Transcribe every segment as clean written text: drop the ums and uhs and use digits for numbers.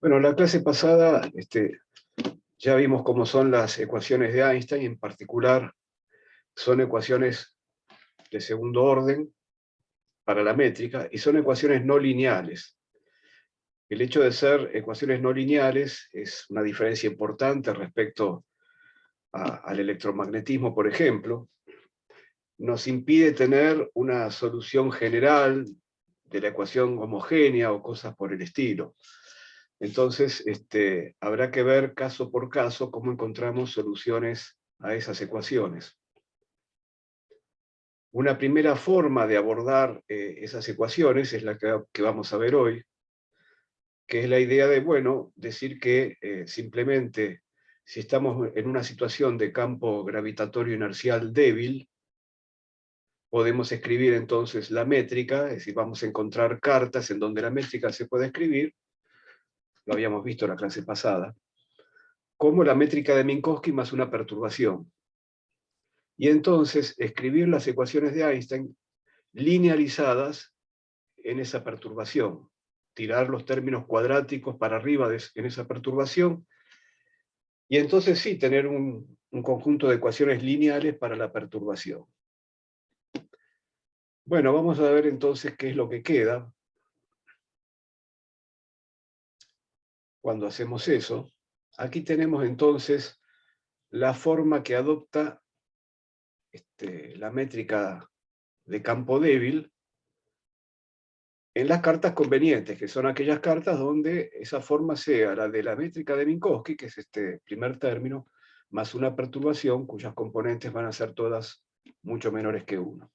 Bueno, la clase pasada ya vimos cómo son las ecuaciones de Einstein, en particular son ecuaciones de segundo orden para la métrica y son ecuaciones no lineales. El hecho de ser ecuaciones no lineales es una diferencia importante respecto al electromagnetismo, por ejemplo. Nos impide tener una solución general de la ecuación homogénea o cosas por el estilo. Entonces, habrá que ver caso por caso cómo encontramos soluciones a esas ecuaciones. Una primera forma de abordar esas ecuaciones es la que vamos a ver hoy, que es la idea de, bueno, decir que simplemente si estamos en una situación de campo gravitatorio inercial débil, podemos escribir entonces la métrica, es decir, vamos a encontrar cartas en donde la métrica se puede escribir, lo habíamos visto en la clase pasada, como la métrica de Minkowski más una perturbación. Y entonces escribir las ecuaciones de Einstein linealizadas en esa perturbación, tirar los términos cuadráticos para arriba en esa perturbación, y entonces sí, tener un conjunto de ecuaciones lineales para la perturbación. Bueno, vamos a ver entonces qué es lo que queda cuando hacemos eso. Aquí tenemos entonces la forma que adopta la métrica de campo débil en las cartas convenientes, que son aquellas cartas donde esa forma sea la de la métrica de Minkowski, que es este primer término, más una perturbación cuyas componentes van a ser todas mucho menores que 1.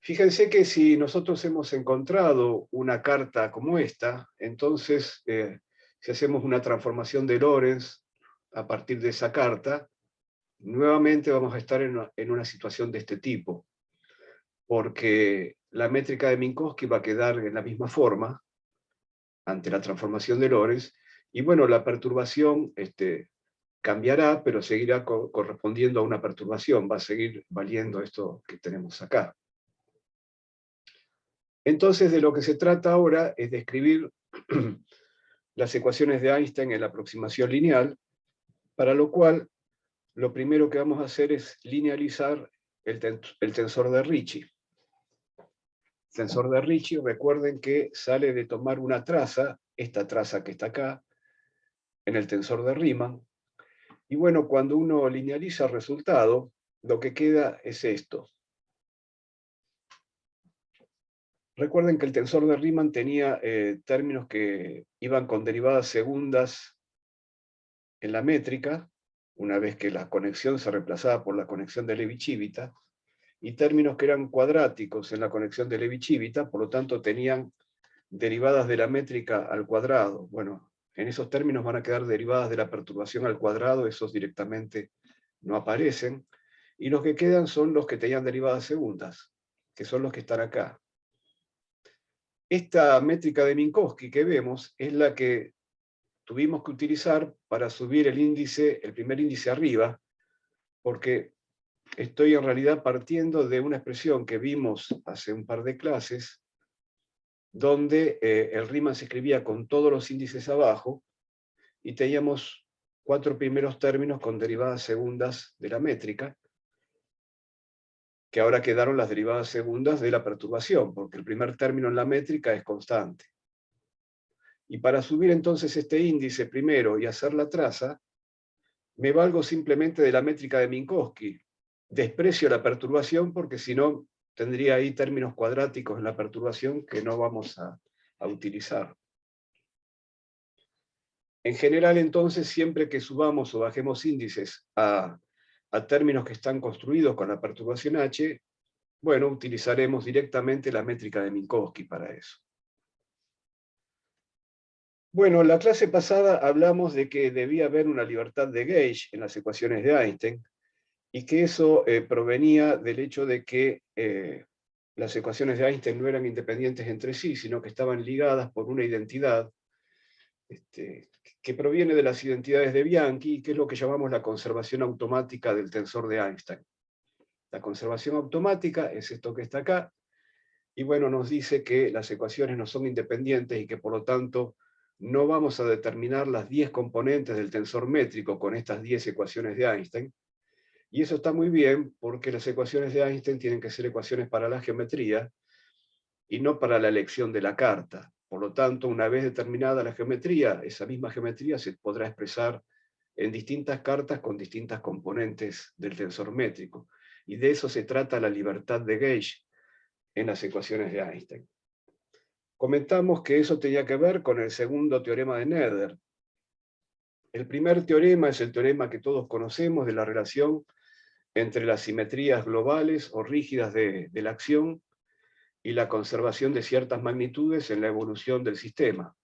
Fíjense que si nosotros hemos encontrado una carta como esta, entonces si hacemos una transformación de Lorentz a partir de esa carta, nuevamente vamos a estar en una situación de este tipo, porque la métrica de Minkowski va a quedar en la misma forma ante la transformación de Lorentz, y bueno, la perturbación cambiará, pero seguirá correspondiendo a una perturbación, va a seguir valiendo esto que tenemos acá. Entonces, de lo que se trata ahora es de escribir las ecuaciones de Einstein en la aproximación lineal, para lo cual lo primero que vamos a hacer es linealizar el tensor de Ricci. El tensor de Ricci, recuerden que sale de tomar una traza, esta traza que está acá, en el tensor de Riemann, y bueno, cuando uno linealiza el resultado, lo que queda es esto. Recuerden que el tensor de Riemann tenía términos que iban con derivadas segundas en la métrica, una vez que la conexión se reemplazaba por la conexión de Levi-Civita, y términos que eran cuadráticos en la conexión de Levi-Civita, por lo tanto tenían derivadas de la métrica al cuadrado. Bueno, en esos términos van a quedar derivadas de la perturbación al cuadrado, esos directamente no aparecen, y los que quedan son los que tenían derivadas segundas, que son los que están acá. Esta métrica de Minkowski que vemos es la que tuvimos que utilizar para subir el primer índice arriba, porque estoy en realidad partiendo de una expresión que vimos hace un par de clases, donde el Riemann se escribía con todos los índices abajo, y teníamos 4 primeros términos con derivadas segundas de la métrica, que ahora quedaron las derivadas segundas de la perturbación, porque el primer término en la métrica es constante. Y para subir entonces este índice primero y hacer la traza, me valgo simplemente de la métrica de Minkowski. Desprecio la perturbación porque si no tendría ahí términos cuadráticos en la perturbación que no vamos a utilizar. En general, entonces, siempre que subamos o bajemos índices a términos que están construidos con la perturbación H, bueno, utilizaremos directamente la métrica de Minkowski para eso. Bueno, en la clase pasada hablamos de que debía haber una libertad de gauge en las ecuaciones de Einstein, y que eso provenía del hecho de que las ecuaciones de Einstein no eran independientes entre sí, sino que estaban ligadas por una identidad que proviene de las identidades de Bianchi, que es lo que llamamos la conservación automática del tensor de Einstein. La conservación automática es esto que está acá, y bueno, nos dice que las ecuaciones no son independientes y que por lo tanto no vamos a determinar las 10 componentes del tensor métrico con estas 10 ecuaciones de Einstein. Y eso está muy bien porque las ecuaciones de Einstein tienen que ser ecuaciones para la geometría y no para la elección de la carta. Por lo tanto, una vez determinada la geometría, esa misma geometría se podrá expresar en distintas cartas con distintas componentes del tensor métrico. Y de eso se trata la libertad de gauge en las ecuaciones de Einstein. Comentamos que eso tenía que ver con el segundo teorema de Noether. El primer teorema es el teorema que todos conocemos de la relación entre las simetrías globales o rígidas de la acción y la conservación de ciertas magnitudes en la evolución del sistema.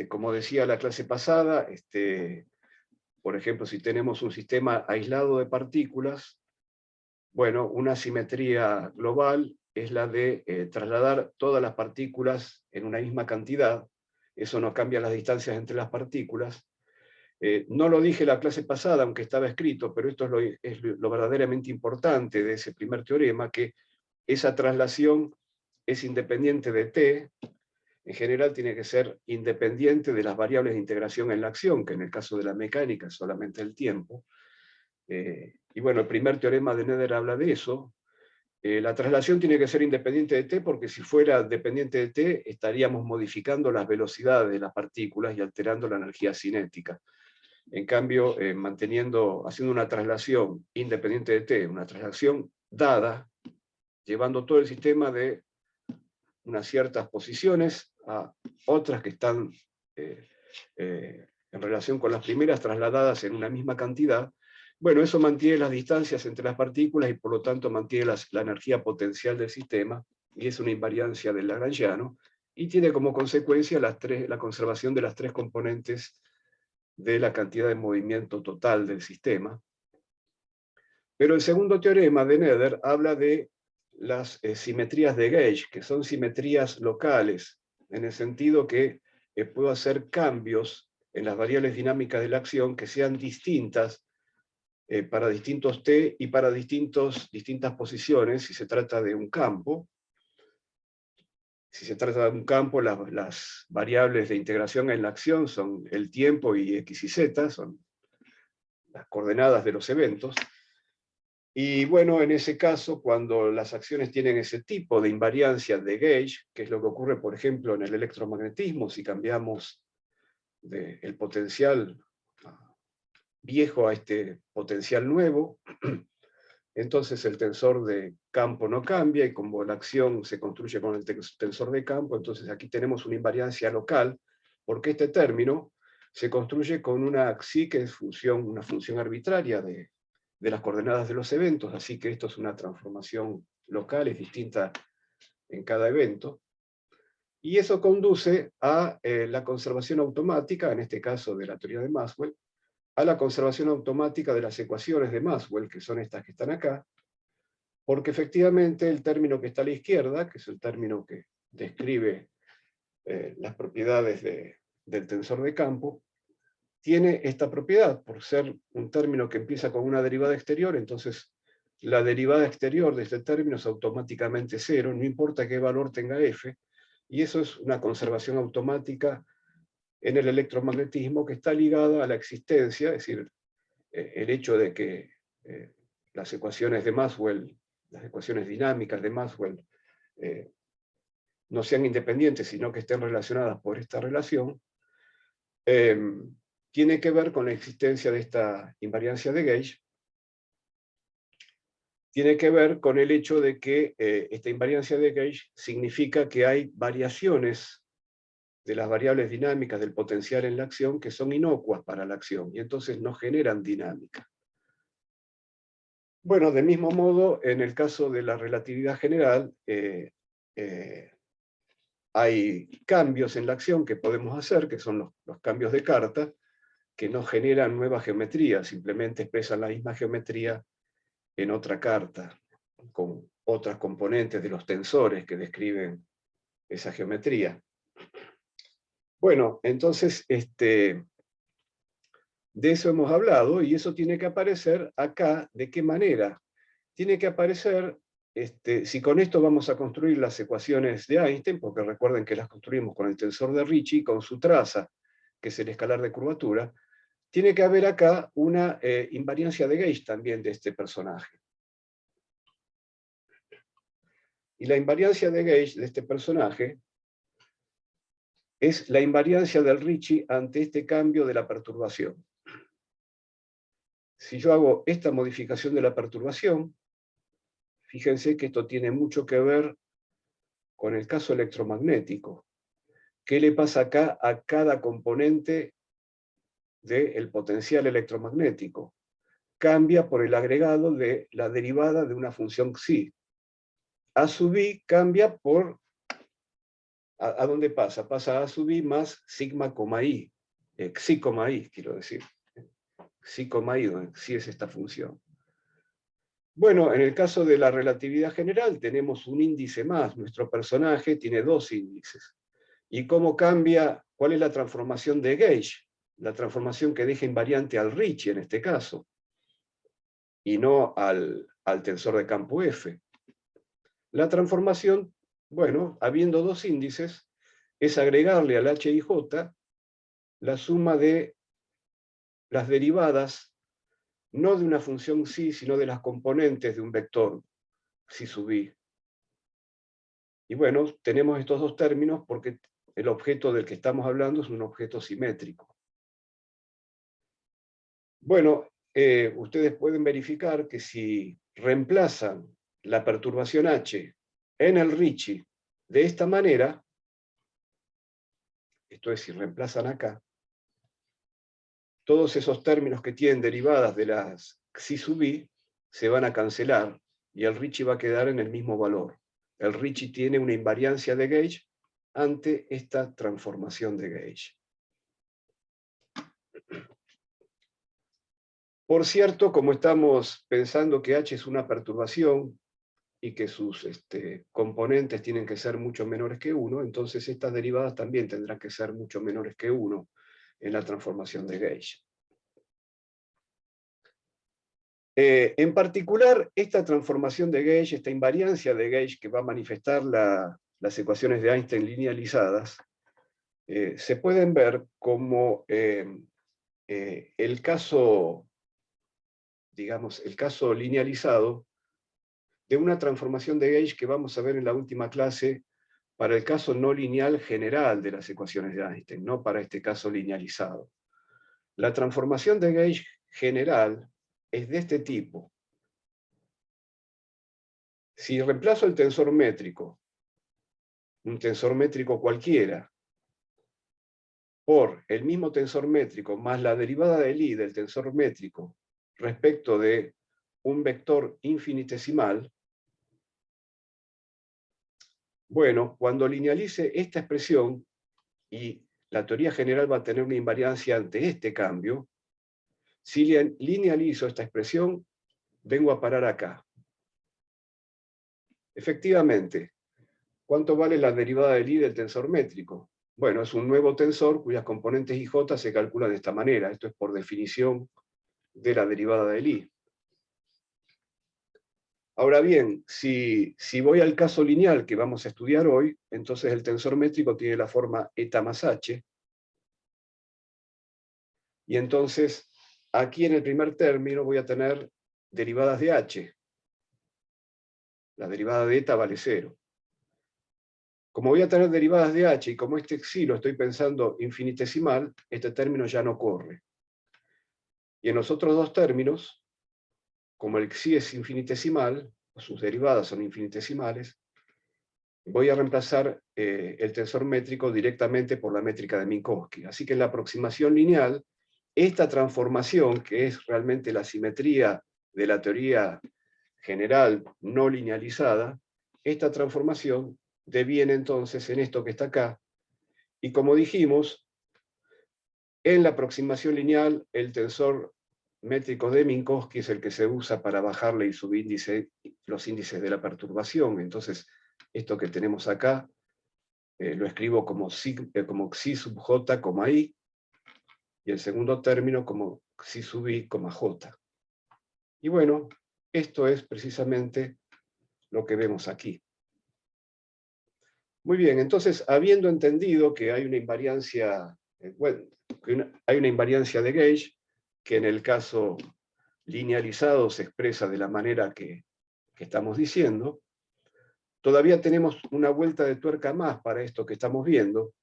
Como decía la clase pasada, por ejemplo, si tenemos un sistema aislado de partículas, bueno, una simetría global es la de trasladar todas las partículas en una misma cantidad. Eso no cambia las distancias entre las partículas. No lo dije la clase pasada, aunque estaba escrito, pero esto es lo verdaderamente importante de ese primer teorema, que esa traslación es independiente de t. En general tiene que ser independiente de las variables de integración en la acción, que en el caso de la mecánica es solamente el tiempo. Y bueno, el primer teorema de Noether habla de eso. La traslación tiene que ser independiente de t, porque si fuera dependiente de t, estaríamos modificando las velocidades de las partículas y alterando la energía cinética. En cambio, haciendo una traslación independiente de t, una traslación dada, llevando todo el sistema de unas ciertas posiciones a otras que están en relación con las primeras trasladadas en una misma cantidad, bueno, eso mantiene las distancias entre las partículas y por lo tanto mantiene la energía potencial del sistema, y es una invariancia del lagrangiano, y tiene como consecuencia la conservación de las tres componentes de la cantidad de movimiento total del sistema. Pero el segundo teorema de Noether habla de las simetrías de gauge, que son simetrías locales, en el sentido que puedo hacer cambios en las variables dinámicas de la acción que sean distintas para distintos t y para distintas posiciones, si se trata de un campo. Si se trata de un campo, las variables de integración en la acción son el tiempo y x y z, son las coordenadas de los eventos. Y bueno, en ese caso, cuando las acciones tienen ese tipo de invariancia de gauge, que es lo que ocurre, por ejemplo, en el electromagnetismo, si cambiamos el potencial viejo a este potencial nuevo, entonces el tensor de campo no cambia, y como la acción se construye con el tensor de campo, entonces aquí tenemos una invariancia local, porque este término se construye con una xi, que es una función arbitraria de las coordenadas de los eventos, así que esto es una transformación local, es distinta en cada evento, y eso conduce a la conservación automática, en este caso de la teoría de Maxwell, a la conservación automática de las ecuaciones de Maxwell, que son estas que están acá, porque efectivamente el término que está a la izquierda, que es el término que describe las propiedades del tensor de campo, tiene esta propiedad, por ser un término que empieza con una derivada exterior, entonces la derivada exterior de este término es automáticamente cero, no importa qué valor tenga f, y eso es una conservación automática en el electromagnetismo que está ligada a la existencia, es decir, el hecho de que las ecuaciones de Maxwell, las ecuaciones dinámicas de Maxwell, no sean independientes, sino que estén relacionadas por esta relación, tiene que ver con la existencia de esta invariancia de gauge, tiene que ver con el hecho de que esta invariancia de gauge significa que hay variaciones de las variables dinámicas del potencial en la acción que son inocuas para la acción, y entonces no generan dinámica. Bueno, del mismo modo, en el caso de la relatividad general, hay cambios en la acción que podemos hacer, que son los cambios de carta, que no generan nueva geometría, simplemente expresan la misma geometría en otra carta, con otras componentes de los tensores que describen esa geometría. Bueno, entonces, de eso hemos hablado, y eso tiene que aparecer acá. ¿De qué manera? Tiene que aparecer si con esto vamos a construir las ecuaciones de Einstein, porque recuerden que las construimos con el tensor de Ricci, con su traza, que es el escalar de curvatura, tiene que haber acá una invariancia de Gauge también de este personaje. Y la invariancia de Gauge de este personaje es la invariancia del Ricci ante este cambio de la perturbación. Si yo hago esta modificación de la perturbación, fíjense que esto tiene mucho que ver con el caso electromagnético. ¿Qué le pasa acá a cada componente del potencial electromagnético? Cambia por el agregado de la derivada de una función xi. A sub i cambia por... ¿A dónde pasa? Pasa a sub i más sigma, i. Xi, i, quiero decir. Xi, i, donde xi es esta función. Bueno, en el caso de la relatividad general tenemos un índice más. Nuestro personaje tiene dos índices. ¿Y cómo cambia? ¿Cuál es la transformación de Gauge? La transformación que deja invariante al Ricci en este caso, y no al tensor de campo F. La transformación, bueno, habiendo dos índices, es agregarle al h y j la suma de las derivadas, no de una función psi, sino de las componentes de un vector psi sub i. Y bueno, tenemos estos dos términos porque el objeto del que estamos hablando es un objeto simétrico. Bueno, ustedes pueden verificar que si reemplazan la perturbación H en el Ricci de esta manera, esto es, si reemplazan acá, todos esos términos que tienen derivadas de las xi sub i se van a cancelar y el Ricci va a quedar en el mismo valor. El Ricci tiene una invariancia de Gauge ante esta transformación de Gauge. Por cierto, como estamos pensando que H es una perturbación y que sus componentes tienen que ser mucho menores que 1, entonces estas derivadas también tendrán que ser mucho menores que 1 en la transformación de Gauge. En particular, esta transformación de Gauge, esta invariancia de Gauge que va a manifestar las ecuaciones de Einstein linealizadas, se pueden ver como el caso, digamos, el caso linealizado de una transformación de Gauge que vamos a ver en la última clase para el caso no lineal general de las ecuaciones de Einstein, no para este caso linealizado. La transformación de Gauge general es de este tipo. Si reemplazo el tensor métrico, un tensor métrico cualquiera, por el mismo tensor métrico más la derivada del i del tensor métrico respecto de un vector infinitesimal, bueno, cuando linealice esta expresión, y la teoría general va a tener una invariancia ante este cambio, si linealizo esta expresión, vengo a parar acá. Efectivamente, ¿cuánto vale la derivada del i del tensor métrico? Bueno, es un nuevo tensor cuyas componentes i, j se calculan de esta manera. Esto es por definición de la derivada del i. Ahora bien, si voy al caso lineal que vamos a estudiar hoy, entonces el tensor métrico tiene la forma eta más h, y entonces aquí en el primer término voy a tener derivadas de h. La derivada de eta vale 0. Como voy a tener derivadas de h, y como este xi lo estoy pensando infinitesimal, este término ya no corre. Y en los otros dos términos, como el xi es infinitesimal, o sus derivadas son infinitesimales, voy a reemplazar el tensor métrico directamente por la métrica de Minkowski. Así que en la aproximación lineal, esta transformación, que es realmente la simetría de la teoría general no linealizada, esta transformación deviene entonces en esto que está acá. Y como dijimos, en la aproximación lineal, el tensor métrico de Minkowski es el que se usa para bajarle y subíndice los índices de la perturbación. Entonces, esto que tenemos acá, lo escribo como xi sub j, i, y el segundo término como xi sub i, j. Y bueno, esto es precisamente lo que vemos aquí. Muy bien, entonces, habiendo entendido que hay una invariancia, hay una invariancia de gauge, que en el caso linealizado se expresa de la manera que estamos diciendo, todavía tenemos una vuelta de tuerca más para esto que estamos viendo,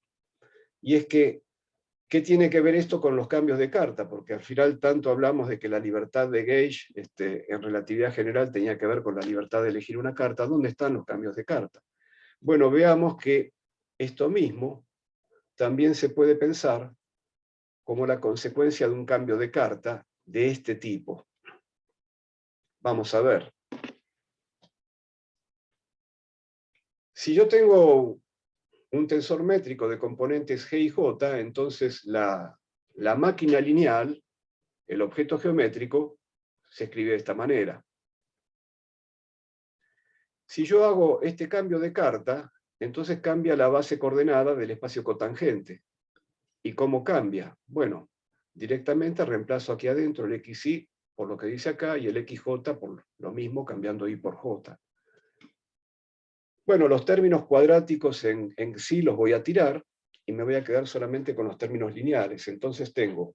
y es que, ¿qué tiene que ver esto con los cambios de carta? Porque al final tanto hablamos de que la libertad de gauge en relatividad general tenía que ver con la libertad de elegir una carta. ¿Dónde están los cambios de carta? Bueno, veamos que esto mismo también se puede pensar como la consecuencia de un cambio de carta de este tipo. Vamos a ver. Si yo tengo un tensor métrico de componentes G y J, entonces la máquina lineal, el objeto geométrico, se escribe de esta manera. Si yo hago este cambio de carta, entonces cambia la base coordenada del espacio cotangente. ¿Y cómo cambia? Bueno, directamente reemplazo aquí adentro el XY por lo que dice acá y el XJ por lo mismo, cambiando Y por J. Bueno, los términos cuadráticos en sí los voy a tirar y me voy a quedar solamente con los términos lineales. Entonces tengo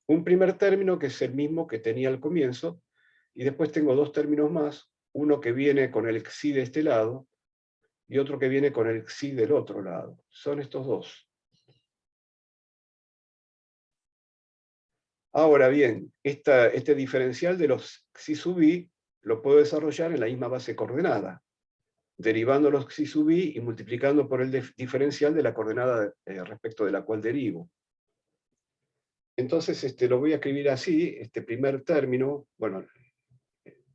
un primer término que es el mismo que tenía al comienzo, y después tengo dos términos más, uno que viene con el xi de este lado y otro que viene con el xi del otro lado. Son estos dos. Ahora bien, este diferencial de los xi sub i lo puedo desarrollar en la misma base coordenada, derivando los xi sub i y multiplicando por el diferencial de la coordenada respecto de la cual derivo. Entonces lo voy a escribir así, este primer término, bueno,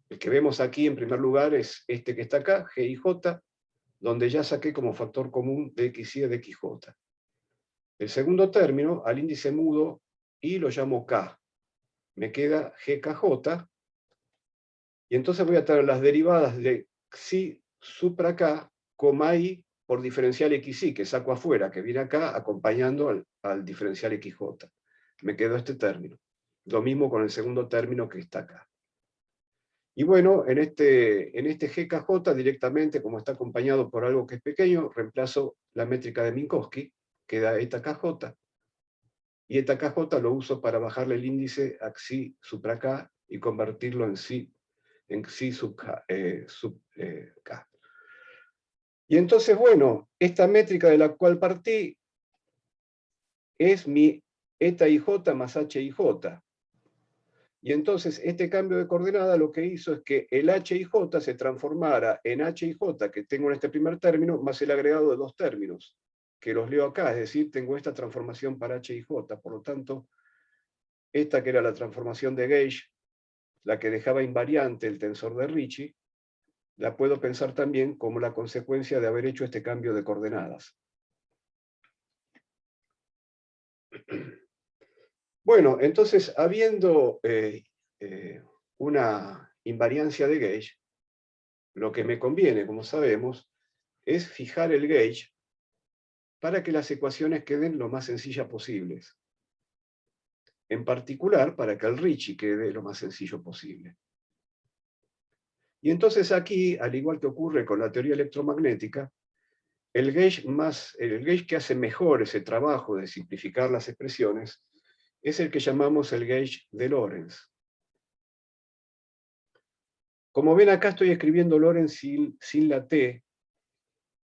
el que vemos aquí en primer lugar es este que está acá, G y J, donde ya saqué como factor común de XY de XJ. El segundo término, al índice mudo, y lo llamo K. Me queda GKJ, y entonces voy a tener las derivadas de Xi supra K, I por diferencial XY, que saco afuera, que viene acá acompañando al diferencial XJ. Me quedó este término. Lo mismo con el segundo término que está acá. Y bueno, en este GKJ directamente, como está acompañado por algo que es pequeño, reemplazo la métrica de Minkowski, que da eta KJ. Y eta KJ lo uso para bajarle el índice a Xi supra K y convertirlo en Xi sub K. Y entonces, bueno, esta métrica de la cual partí es mi eta IJ más HIJ. Y entonces este cambio de coordenada lo que hizo es que el HIJ se transformara en HIJ, que tengo en este primer término, más el agregado de dos términos, que los leo acá, es decir, tengo esta transformación para HIJ. Por lo tanto, esta que era la transformación de gauge, la que dejaba invariante el tensor de Ricci, la puedo pensar también como la consecuencia de haber hecho este cambio de coordenadas. Bueno, entonces, habiendo una invariancia de gauge, lo que me conviene, como sabemos, es fijar el gauge para que las ecuaciones queden lo más sencillas posibles. En particular, para que el Ricci quede lo más sencillo posible. Y entonces aquí, al igual que ocurre con la teoría electromagnética, el gauge que hace mejor ese trabajo de simplificar las expresiones es el que llamamos el gauge de Lorentz. Como ven acá estoy escribiendo Lorentz sin la T,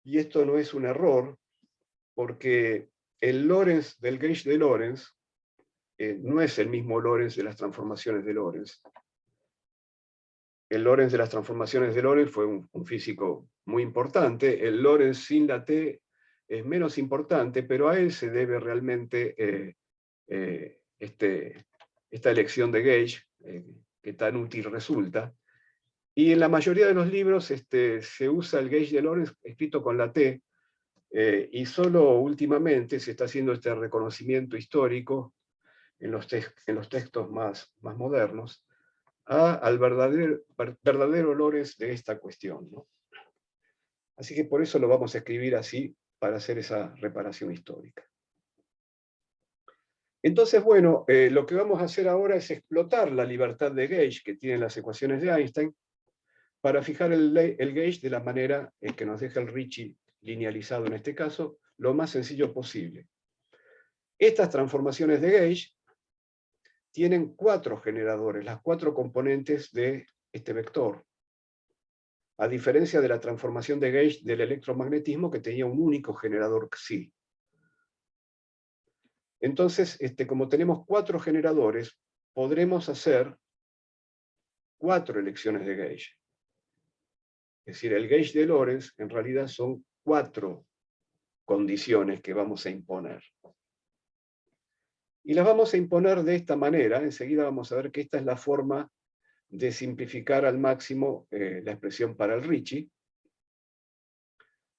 y esto no es un error, porque el Lorentz del gauge de Lorentz no es el mismo Lorentz de las transformaciones de Lorentz. El Lorentz de las transformaciones de Lorentz fue un físico muy importante. El Lorentz sin la T es menos importante, pero a él se debe realmente esta elección de gauge, que tan útil resulta. Y en la mayoría de los libros se usa el gauge de Lorentz escrito con la T, y solo últimamente se está haciendo este reconocimiento histórico en los textos más modernos al verdadero Lorentz de esta cuestión, ¿no? Así que por eso lo vamos a escribir así, para hacer esa reparación histórica. Entonces, bueno, lo que vamos a hacer ahora es explotar la libertad de gauge que tienen las ecuaciones de Einstein para fijar el gauge de la manera que nos deja el Ricci linealizado en este caso, lo más sencillo posible. Estas transformaciones de gauge tienen 4 generadores, las 4 componentes de este vector. A diferencia de la transformación de gauge del electromagnetismo que tenía un único generador Xi. Entonces, como tenemos 4 generadores, podremos hacer 4 elecciones de gauge. Es decir, el gauge de Lorentz en realidad son 4 condiciones que vamos a imponer. Y las vamos a imponer de esta manera. Enseguida vamos a ver que esta es la forma de simplificar al máximo la expresión para el Ricci.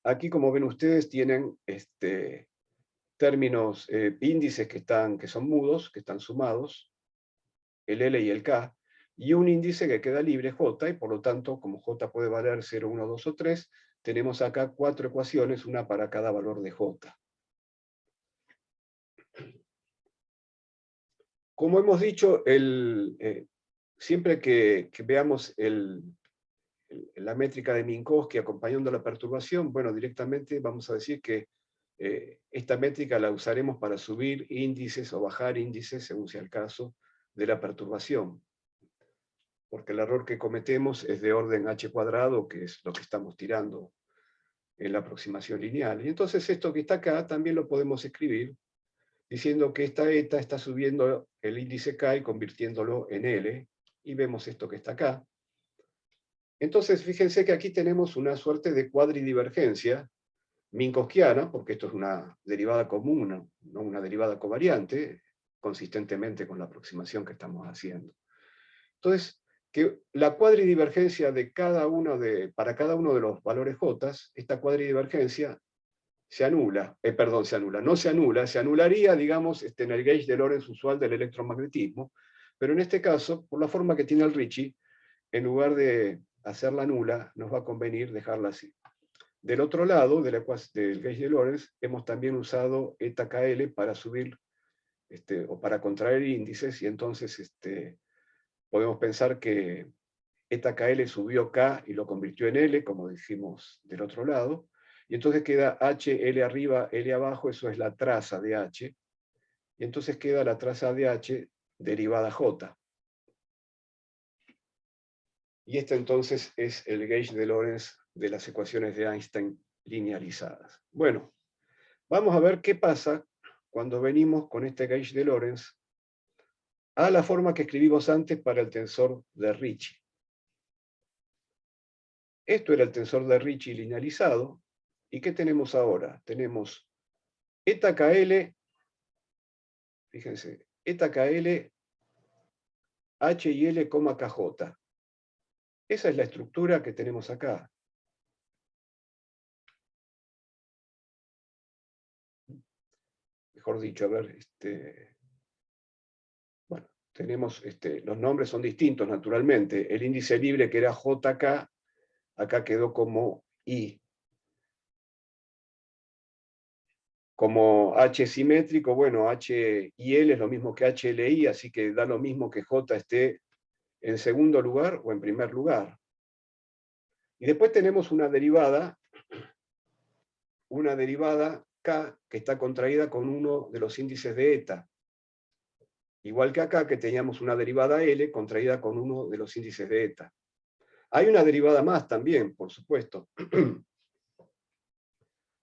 Aquí, como ven ustedes, tienen términos, índices que son mudos, que están sumados, el L y el K, y un índice que queda libre, J, y por lo tanto, como J puede valer 0, 1, 2 o 3, tenemos acá 4 ecuaciones, una para cada valor de J. Como hemos dicho, siempre que veamos la métrica de Minkowski acompañando la perturbación, bueno, directamente vamos a decir que esta métrica la usaremos para subir índices o bajar índices, según sea el caso, de la perturbación. Porque el error que cometemos es de orden h², que es lo que estamos tirando en la aproximación lineal. Y entonces esto que está acá también lo podemos escribir diciendo que esta eta está subiendo el índice K y convirtiéndolo en L, y vemos esto que está acá. Entonces, fíjense que aquí tenemos una suerte de cuadridivergencia minkowskiana, porque esto es una derivada común, no una derivada covariante, consistentemente con la aproximación que estamos haciendo. Entonces, que la cuadridivergencia para cada uno de los valores J, esta cuadridivergencia se anula, no se anula, se anularía, digamos, en el gauge de Lorentz usual del electromagnetismo, pero en este caso, por la forma que tiene el Ricci, en lugar de hacerla nula, nos va a convenir dejarla así. Del otro lado, del gauge de Lorentz, hemos también usado eta KL para subir, o para contraer índices, y entonces podemos pensar que eta KL subió K y lo convirtió en L, como dijimos del otro lado, y entonces queda H, L arriba, L abajo, eso es la traza de H, y entonces queda la traza de H derivada J. Y este entonces es el gauge de Lorentz de las ecuaciones de Einstein linealizadas. Bueno, vamos a ver qué pasa cuando venimos con este gauge de Lorentz a la forma que escribimos antes para el tensor de Ricci. Esto era el tensor de Ricci linealizado. ¿Y qué tenemos ahora? Tenemos eta KL, fíjense, eta KL, H y L, KJ. Esa es la estructura que tenemos acá. Mejor dicho, a ver, bueno, tenemos, los nombres son distintos, naturalmente. El índice libre que era JK, acá quedó como I. Como H simétrico, bueno, H y L es lo mismo que HLI, así que da lo mismo que J esté en segundo lugar o en primer lugar. Y después tenemos una derivada K que está contraída con uno de los índices de eta. Igual que acá, que teníamos una derivada L contraída con uno de los índices de eta. Hay una derivada más también, por supuesto.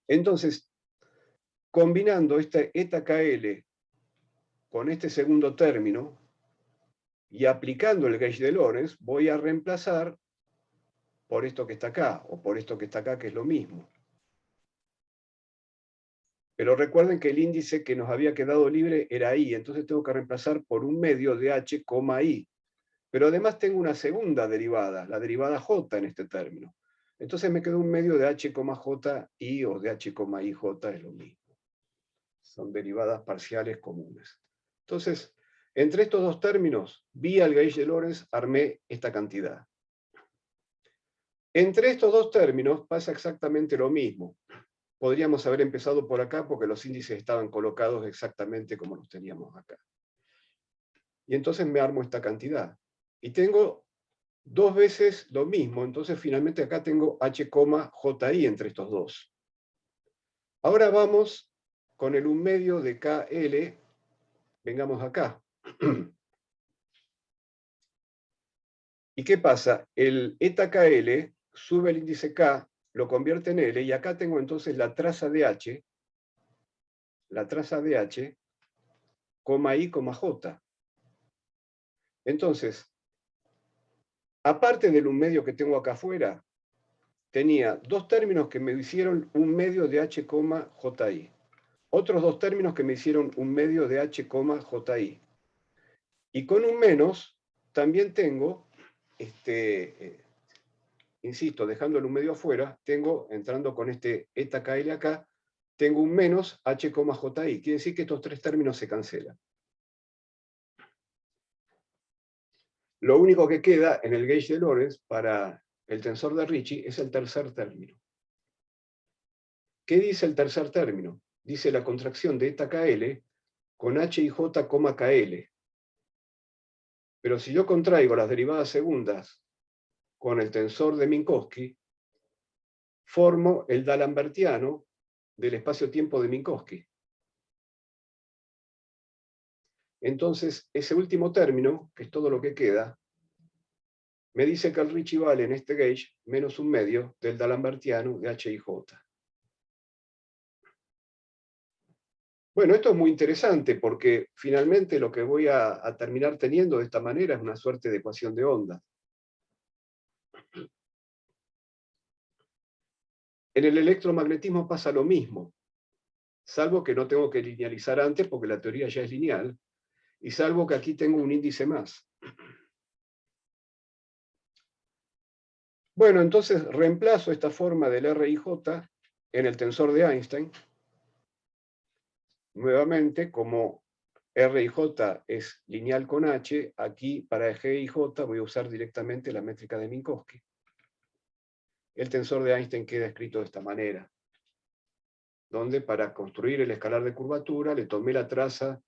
Entonces, combinando esta eta KL con este segundo término y aplicando el gauge de Lorentz, voy a reemplazar por esto que está acá, o por esto que está acá, que es lo mismo. Pero recuerden que el índice que nos había quedado libre era I, entonces tengo que reemplazar por un medio de H, I. Pero además tengo una segunda derivada, la derivada J en este término. Entonces me quedó un medio de H, J, I, o de H, I, J, es lo mismo. Son derivadas parciales comunes. Entonces, entre estos dos términos, vía el gauge de Lorentz, armé esta cantidad. Entre estos dos términos pasa exactamente lo mismo. Podríamos haber empezado por acá porque los índices estaban colocados exactamente como los teníamos acá. Y entonces me armo esta cantidad. Y tengo dos veces lo mismo, entonces finalmente acá tengo H, JI entre estos dos. Ahora vamos con el 1 medio de KL, vengamos acá. ¿Y qué pasa? El eta KL sube el índice K, lo convierte en L, y acá tengo entonces la traza de H, coma I, J. Entonces, aparte del 1 medio que tengo acá afuera, tenía dos términos que me hicieron 1 medio de H, JI. Otros dos términos que me hicieron 1 medio de H, JI. Y con un menos, también tengo, insisto, dejando el 1 medio afuera, tengo, entrando con este eta KL acá, tengo un menos H, JI. Quiere decir que estos tres términos se cancelan. Lo único que queda en el gauge de Lorentz para el tensor de Ricci es el tercer término. ¿Qué dice el tercer término? Dice la contracción de eta KL con H y J, KL. Pero si yo contraigo las derivadas segundas con el tensor de Minkowski, formo el D'Alembertiano del espacio-tiempo de Minkowski. Entonces, ese último término, que es todo lo que queda, me dice que el Ricci vale en este gauge menos 1 medio del D'Alembertiano de H y J. Bueno, esto es muy interesante porque finalmente lo que voy a terminar teniendo de esta manera es una suerte de ecuación de onda. En el electromagnetismo pasa lo mismo, salvo que no tengo que linealizar antes porque la teoría ya es lineal, y salvo que aquí tengo un índice más. Bueno, entonces reemplazo esta forma del RIJ en el tensor de Einstein. Nuevamente, como RIJ es lineal con H, aquí para G y J voy a usar directamente la métrica de Minkowski. El tensor de Einstein queda escrito de esta manera, donde para construir el escalar de curvatura le tomé la traza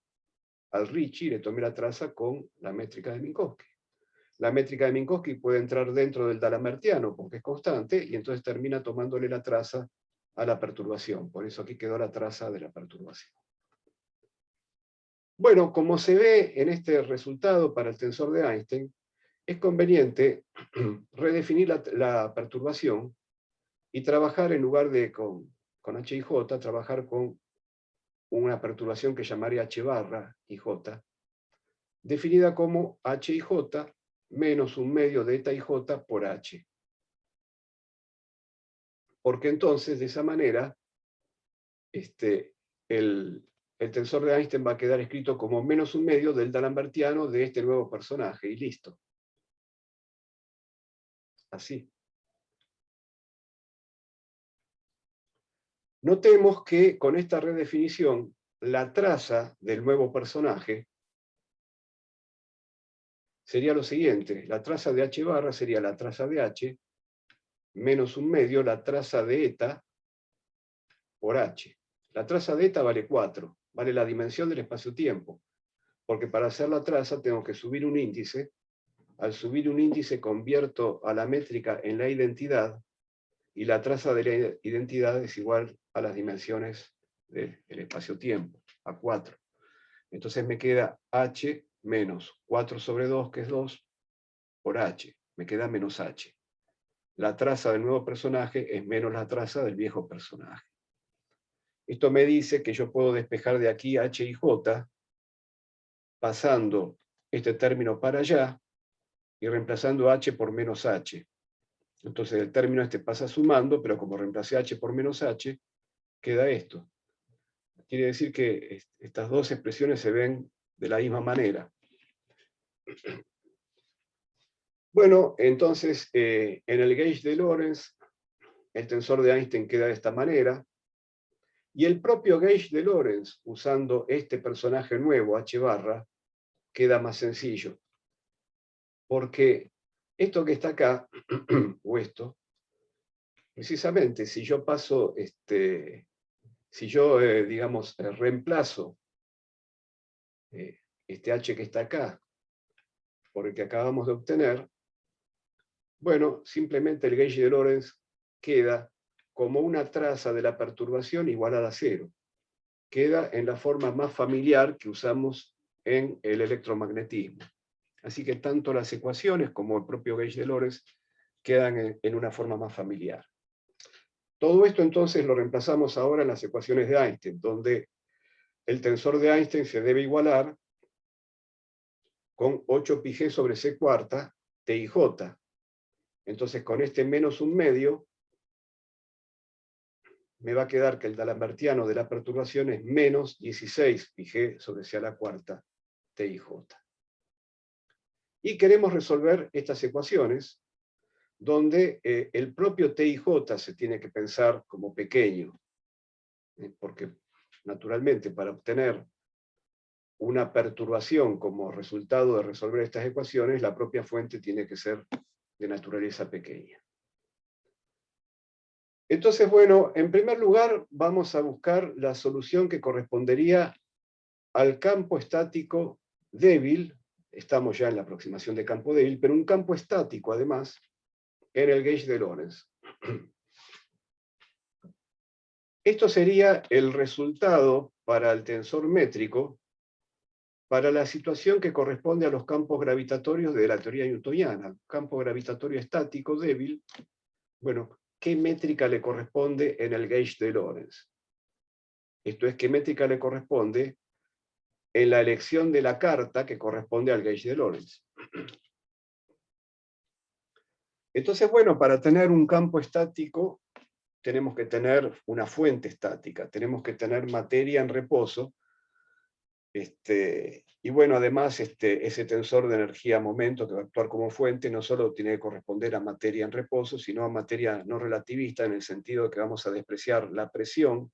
al Ricci, le tomé la traza con la métrica de Minkowski. La métrica de Minkowski puede entrar dentro del D'Alembertiano porque es constante y entonces termina tomándole la traza a la perturbación. Por eso aquí quedó la traza de la perturbación. Bueno, como se ve en este resultado para el tensor de Einstein, es conveniente redefinir la perturbación y trabajar en lugar de con H y J, trabajar con una perturbación que llamaría H barra y J, definida como H y J menos 1 medio de eta y J por H. Porque entonces, de esa manera, el tensor de Einstein va a quedar escrito como menos 1 medio del D'Alembertiano de este nuevo personaje, y listo. Así. Notemos que con esta redefinición, la traza del nuevo personaje sería lo siguiente. La traza de H barra sería la traza de H menos 1 medio la traza de eta por H. La traza de eta vale 4, vale la dimensión del espacio-tiempo, porque para hacer la traza tengo que subir un índice. Al subir un índice convierto a la métrica en la identidad, y la traza de la identidad es igual a las dimensiones del espacio-tiempo, a 4. Entonces me queda H menos 4 sobre 2, que es 2, por H. Me queda menos H. La traza del nuevo personaje es menos la traza del viejo personaje. Esto me dice que yo puedo despejar de aquí H y J, pasando este término para allá y reemplazando H por menos H. Entonces el término este pasa sumando, pero como reemplacé H por menos H, queda esto. Quiere decir que estas dos expresiones se ven de la misma manera. Bueno, entonces en el gauge de Lorentz, el tensor de Einstein queda de esta manera, y el propio gauge de Lorentz, usando este personaje nuevo, H barra, queda más sencillo. Porque esto que está acá, o esto, precisamente si yo paso, si yo, digamos, reemplazo este H que está acá por el que acabamos de obtener, Bueno, simplemente el gauge de Lorentz queda como una traza de la perturbación igualada a cero. Queda en la forma más familiar que usamos en el electromagnetismo. Así que tanto las ecuaciones como el propio gauge de Lorentz quedan en una forma más familiar. Todo esto entonces lo reemplazamos ahora en las ecuaciones de Einstein, donde el tensor de Einstein se debe igualar con 8πg sobre c cuarta t y j. Entonces con este menos un medio, me va a quedar que el d'Alembertiano de la perturbación es menos 16πg sobre c a la cuarta t y j. Y queremos resolver estas ecuaciones donde el propio t y j se tiene que pensar como pequeño, porque naturalmente para obtener una perturbación como resultado de resolver estas ecuaciones, la propia fuente tiene que ser de naturaleza pequeña. Entonces, bueno, en primer lugar vamos a buscar la solución que correspondería al campo estático débil. Estamos ya en la aproximación de campo débil, pero un campo estático además en el gauge de Lorentz. Esto sería el resultado para el tensor métrico para la situación que corresponde a los campos gravitatorios de la teoría newtoniana. Campo gravitatorio estático débil, bueno, ¿qué métrica le corresponde en el gauge de Lorentz? Esto es, ¿qué métrica le corresponde en la elección de la carta que corresponde al gauge de Lorentz? Entonces, bueno, para tener un campo estático tenemos que tener una fuente estática, tenemos que tener materia en reposo. Y bueno, además ese tensor de energía-momento que va a actuar como fuente no solo tiene que corresponder a materia en reposo, sino a materia no relativista, en el sentido de que vamos a despreciar la presión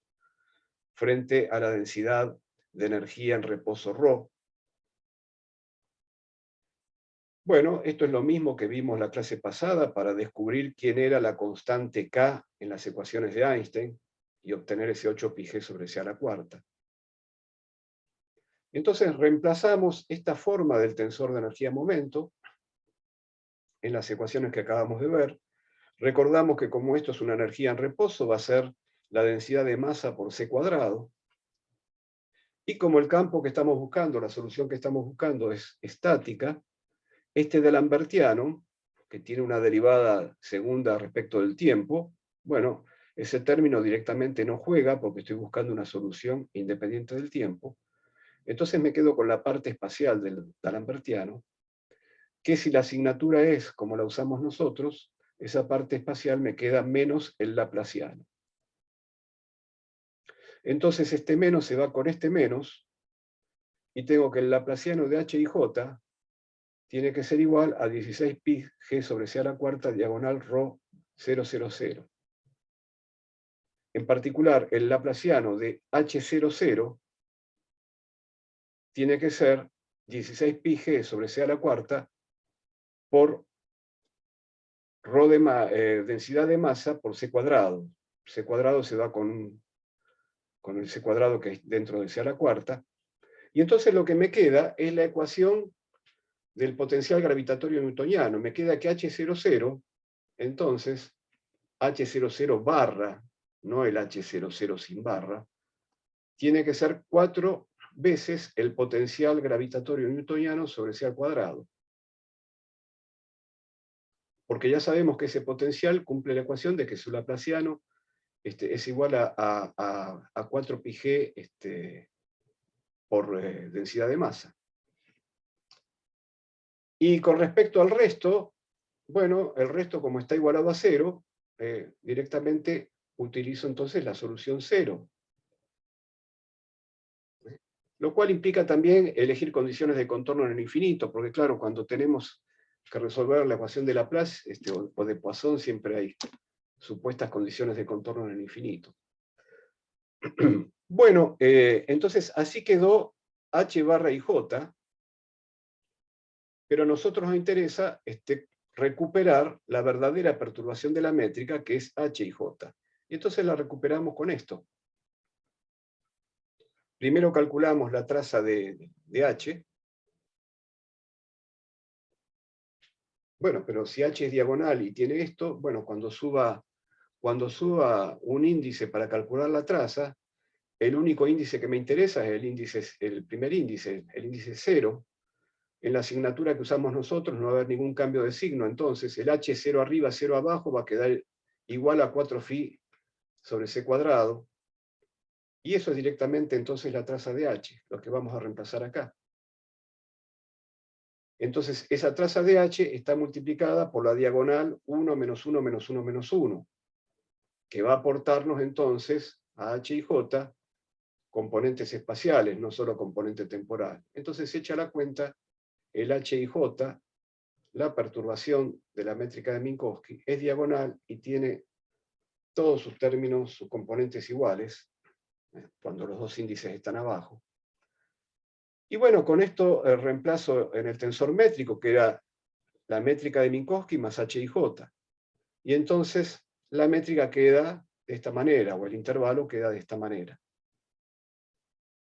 frente a la densidad de energía en reposo ρ. Bueno, esto es lo mismo que vimos la clase pasada para descubrir quién era la constante K en las ecuaciones de Einstein y obtener ese 8πg sobre c a la cuarta. Entonces reemplazamos esta forma del tensor de energía-momento en las ecuaciones que acabamos de ver. Recordamos que como esto es una energía en reposo, va a ser la densidad de masa por c cuadrado. Y como el campo que estamos buscando, la solución que estamos buscando es estática, este d'Alembertiano, que tiene una derivada segunda respecto del tiempo, bueno, ese término directamente no juega porque estoy buscando una solución independiente del tiempo. Entonces me quedo con la parte espacial del d'Alembertiano, que si la asignatura es como la usamos nosotros, esa parte espacial me queda menos el laplaciano. Entonces este menos se va con este menos, y tengo que el laplaciano de h y j tiene que ser igual a 16πg sobre c a la cuarta diagonal ρ 000. En particular, el laplaciano de h00 tiene que ser 16πg sobre c a la cuarta por ρ de densidad de masa por c cuadrado. C cuadrado se va con el c cuadrado que es dentro de c a la cuarta. Y entonces lo que me queda es la ecuación del potencial gravitatorio newtoniano. Me queda que H00, entonces, H00 barra, no el H00 sin barra, tiene que ser 4 veces el potencial gravitatorio newtoniano sobre c al cuadrado. Porque ya sabemos que ese potencial cumple la ecuación de que su laplaciano es igual a 4πg por densidad de masa. Y con respecto al resto, bueno, el resto como está igualado a cero, directamente utilizo entonces la solución cero. Lo cual implica también elegir condiciones de contorno en el infinito, porque claro, cuando tenemos que resolver la ecuación de Laplace o de Poisson, siempre hay supuestas condiciones de contorno en el infinito. Bueno, entonces así quedó H barra y J, pero a nosotros nos interesa recuperar la verdadera perturbación de la métrica, que es H y J. Y entonces la recuperamos con esto. Primero calculamos la traza de H, Bueno, pero si H es diagonal y tiene esto, bueno, cuando suba un índice para calcular la traza, el único índice que me interesa es el primer índice, el índice 0. En la asignatura que usamos nosotros no va a haber ningún cambio de signo, entonces el H 0 arriba, 0 abajo va a quedar igual a 4π sobre c cuadrado, y eso es directamente entonces la traza de H, lo que vamos a reemplazar acá. Entonces esa traza de H está multiplicada por la diagonal 1 menos 1 menos 1 menos 1, que va a aportarnos entonces a H y J componentes espaciales, no solo componente temporal. Entonces, hecha la cuenta, el H y J, la perturbación de la métrica de Minkowski, es diagonal y tiene todos sus términos, sus componentes iguales, cuando los dos índices están abajo. Y bueno, con esto reemplazo en el tensor métrico, que era la métrica de Minkowski más H y J. Y entonces la métrica queda de esta manera, o el intervalo queda de esta manera.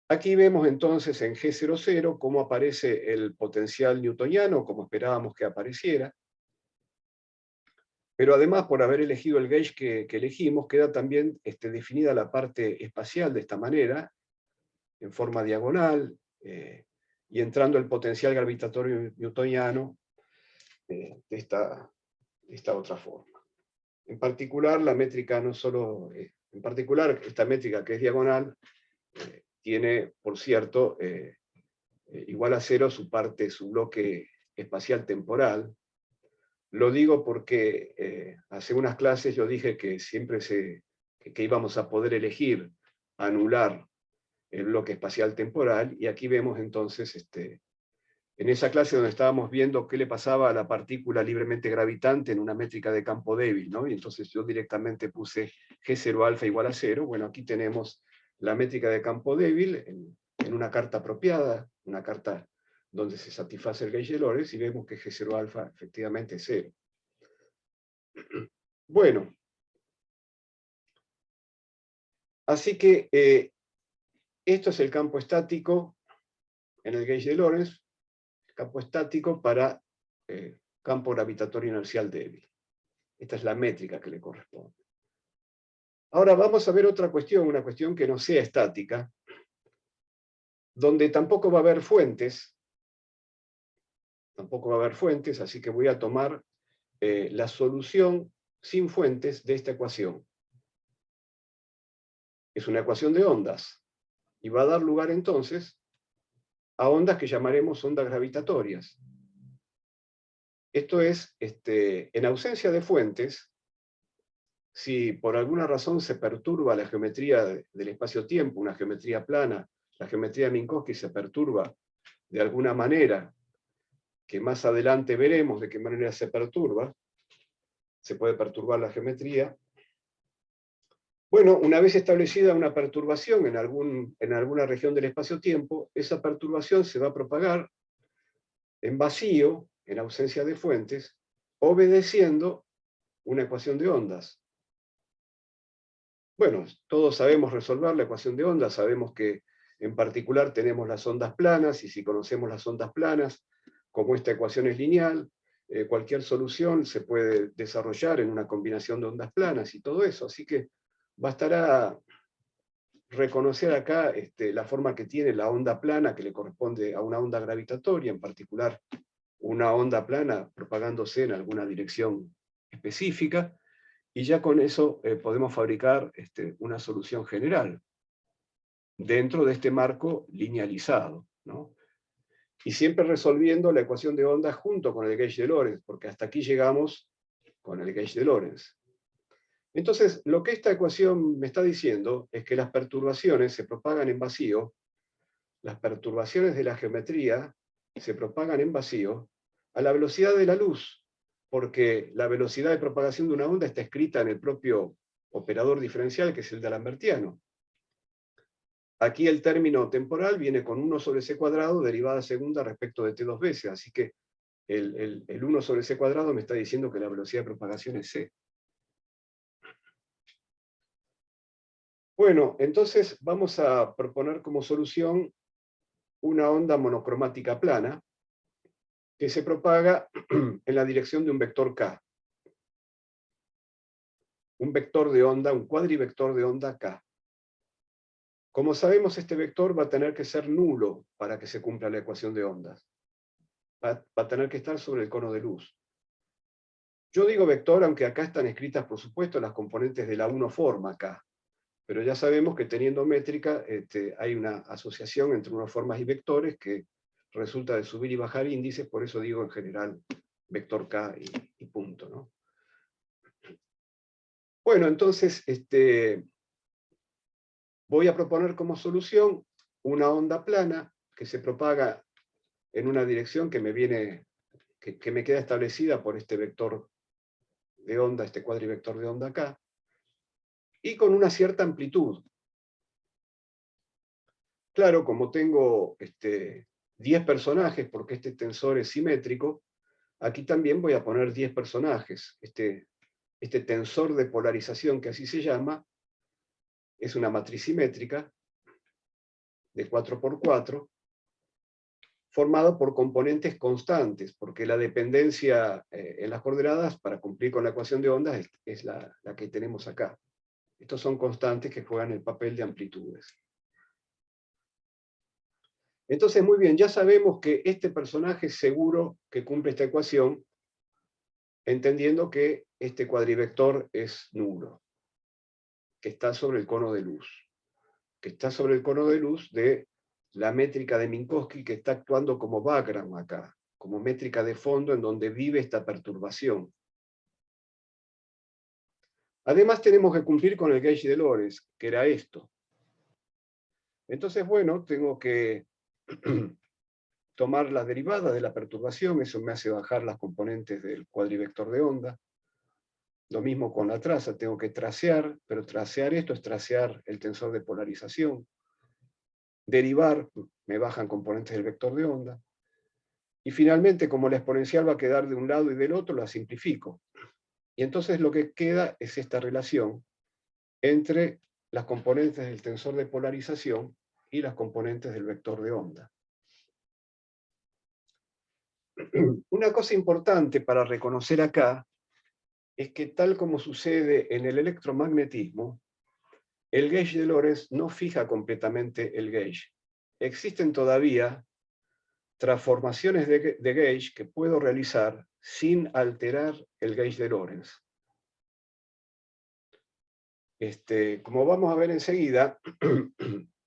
Aquí vemos entonces en G00 cómo aparece el potencial newtoniano, como esperábamos que apareciera. Pero además, por haber elegido el gauge que elegimos, queda también definida la parte espacial de esta manera, en forma diagonal, y entrando el potencial gravitatorio newtoniano de esta otra forma. En particular, la métrica no solo, en particular, esta métrica que es diagonal, tiene, por cierto, igual a 0 su parte, su bloque espacial temporal. Lo digo porque hace unas clases yo dije que siempre que íbamos a poder elegir anular el bloque espacial temporal, y aquí vemos entonces, en esa clase donde estábamos viendo qué le pasaba a la partícula libremente gravitante en una métrica de campo débil, ¿no? Y entonces yo directamente puse G0 alfa igual a 0. Bueno, aquí tenemos la métrica de campo débil en una carta apropiada, una carta donde se satisface el gauge de Lorentz, y vemos que G0 alfa efectivamente es 0. Bueno, así que esto es el campo estático en el gauge de Lorentz, campo estático para campo gravitatorio inercial débil. Esta es la métrica que le corresponde. Ahora vamos a ver otra cuestión, una cuestión que no sea estática, donde tampoco va a haber fuentes, así que voy a tomar la solución sin fuentes de esta ecuación. Es una ecuación de ondas, y va a dar lugar entonces a ondas que llamaremos ondas gravitatorias. Esto es, en ausencia de fuentes, si por alguna razón se perturba la geometría del espacio-tiempo, una geometría plana, la geometría de Minkowski se perturba de alguna manera, que más adelante veremos de qué manera se perturba, se puede perturbar la geometría. Bueno, una vez establecida una perturbación en alguna región del espacio-tiempo, esa perturbación se va a propagar en vacío, en ausencia de fuentes, obedeciendo una ecuación de ondas. Bueno, todos sabemos resolver la ecuación de ondas, sabemos que en particular tenemos las ondas planas, y si conocemos las ondas planas, como esta ecuación es lineal, cualquier solución se puede desarrollar en una combinación de ondas planas y todo eso, así que bastará reconocer acá la forma que tiene la onda plana, que le corresponde a una onda gravitatoria, en particular una onda plana propagándose en alguna dirección específica, y ya con eso podemos fabricar una solución general dentro de este marco linealizado, ¿no? Y siempre resolviendo la ecuación de ondas junto con el gauge de Lorentz, porque hasta aquí llegamos con el gauge de Lorentz. Entonces, lo que esta ecuación me está diciendo es que las perturbaciones se propagan en vacío, las perturbaciones de la geometría se propagan en vacío a la velocidad de la luz, porque la velocidad de propagación de una onda está escrita en el propio operador diferencial, que es el de Lambertiano. Aquí el término temporal viene con 1 sobre c cuadrado, derivada segunda respecto de t dos veces, así que el 1 sobre c cuadrado me está diciendo que la velocidad de propagación es c. Bueno, entonces vamos a proponer como solución una onda monocromática plana, que se propaga en la dirección de un vector K. Un vector de onda, un cuadrivector de onda K. Como sabemos, este vector va a tener que ser nulo para que se cumpla la ecuación de ondas. Va a tener que estar sobre el cono de luz. Yo digo vector, aunque acá están escritas, por supuesto, las componentes de la 1 forma K. Pero ya sabemos que teniendo métrica hay una asociación entre unas formas y vectores que resulta de subir y bajar índices, por eso digo en general vector K y punto, ¿no? Bueno, entonces voy a proponer como solución una onda plana que se propaga en una dirección que me queda establecida por este vector de onda, este cuadrivector de onda K, y con una cierta amplitud. Claro, como tengo 10 personajes, porque este tensor es simétrico, aquí también voy a poner 10 personajes. Este tensor de polarización, que así se llama, es una matriz simétrica de 4×4, formado por componentes constantes, porque la dependencia en las coordenadas, para cumplir con la ecuación de ondas, es la que tenemos acá. Estos son constantes que juegan el papel de amplitudes. Entonces, muy bien, ya sabemos que este personaje seguro que cumple esta ecuación, entendiendo que este cuadrivector es nulo, que está sobre el cono de luz, que está sobre el cono de luz de la métrica de Minkowski, que está actuando como background acá, como métrica de fondo en donde vive esta perturbación. Además tenemos que cumplir con el gauge de Lorentz, que era esto. Entonces, bueno, tengo que tomar la derivada de la perturbación, eso me hace bajar las componentes del cuadrivector de onda. Lo mismo con la traza, tengo que tracear, pero tracear esto es tracear el tensor de polarización. Derivar, me bajan componentes del vector de onda. Y finalmente, como la exponencial va a quedar de un lado y del otro, la simplifico. Y entonces lo que queda es esta relación entre las componentes del tensor de polarización y las componentes del vector de onda. Una cosa importante para reconocer acá es que, tal como sucede en el electromagnetismo, el gauge de Lorentz no fija completamente el gauge. Existen todavía transformaciones de gauge que puedo realizar sin alterar el gauge de Lorentz. Como vamos a ver enseguida,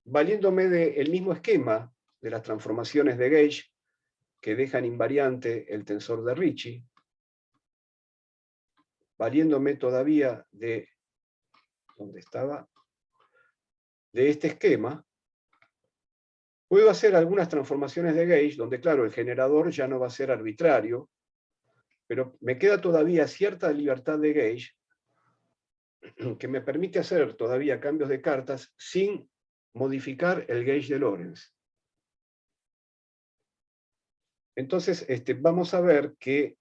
valiéndome del mismo esquema de las transformaciones de gauge que dejan invariante el tensor de Ricci, valiéndome todavía de, ¿dónde estaba?, de este esquema, puedo hacer algunas transformaciones de gauge donde, claro, el generador ya no va a ser arbitrario, pero me queda todavía cierta libertad de gauge que me permite hacer todavía cambios de cartas sin modificar el gauge de Lorentz. Entonces, vamos a ver que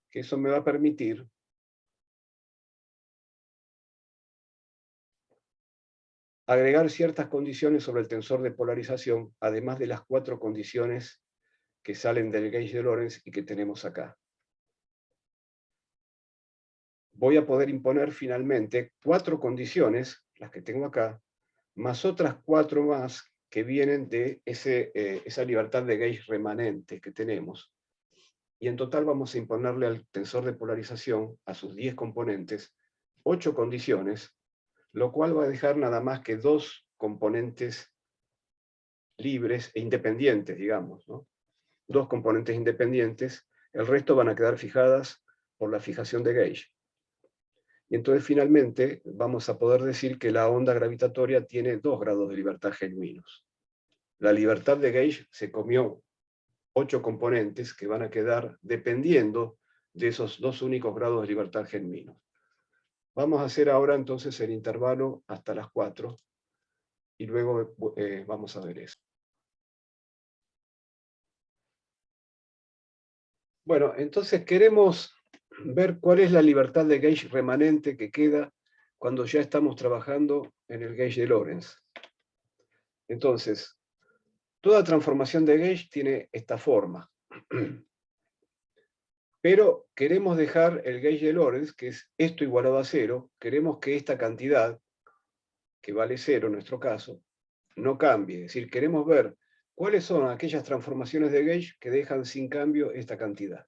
eso me va a permitir agregar ciertas condiciones sobre el tensor de polarización, además de las 4 condiciones que salen del gauge de Lorentz y que tenemos acá. Voy a poder imponer finalmente 4 condiciones, las que tengo acá, más otras 4 más que vienen de esa libertad de gauge remanente que tenemos. Y en total vamos a imponerle al tensor de polarización, a sus 10 componentes, 8 condiciones, lo cual va a dejar nada más que 2 componentes libres e independientes, digamos, ¿no? 2 componentes independientes, el resto van a quedar fijadas por la fijación de gauge. Y entonces finalmente vamos a poder decir que la onda gravitatoria tiene 2 grados de libertad genuinos. La libertad de gauge se comió 8 componentes que van a quedar dependiendo de esos 2 únicos grados de libertad genuinos. Vamos a hacer ahora entonces el intervalo hasta las 4 y luego vamos a ver eso. Bueno, entonces queremos ver cuál es la libertad de gauge remanente que queda cuando ya estamos trabajando en el gauge de Lorentz. Entonces, Toda transformación de gauge tiene esta forma. Pero queremos dejar el gauge de Lorentz, que es esto igualado a 0, queremos que esta cantidad, que vale 0 en nuestro caso, no cambie. Es decir, queremos ver cuáles son aquellas transformaciones de gauge que dejan sin cambio esta cantidad.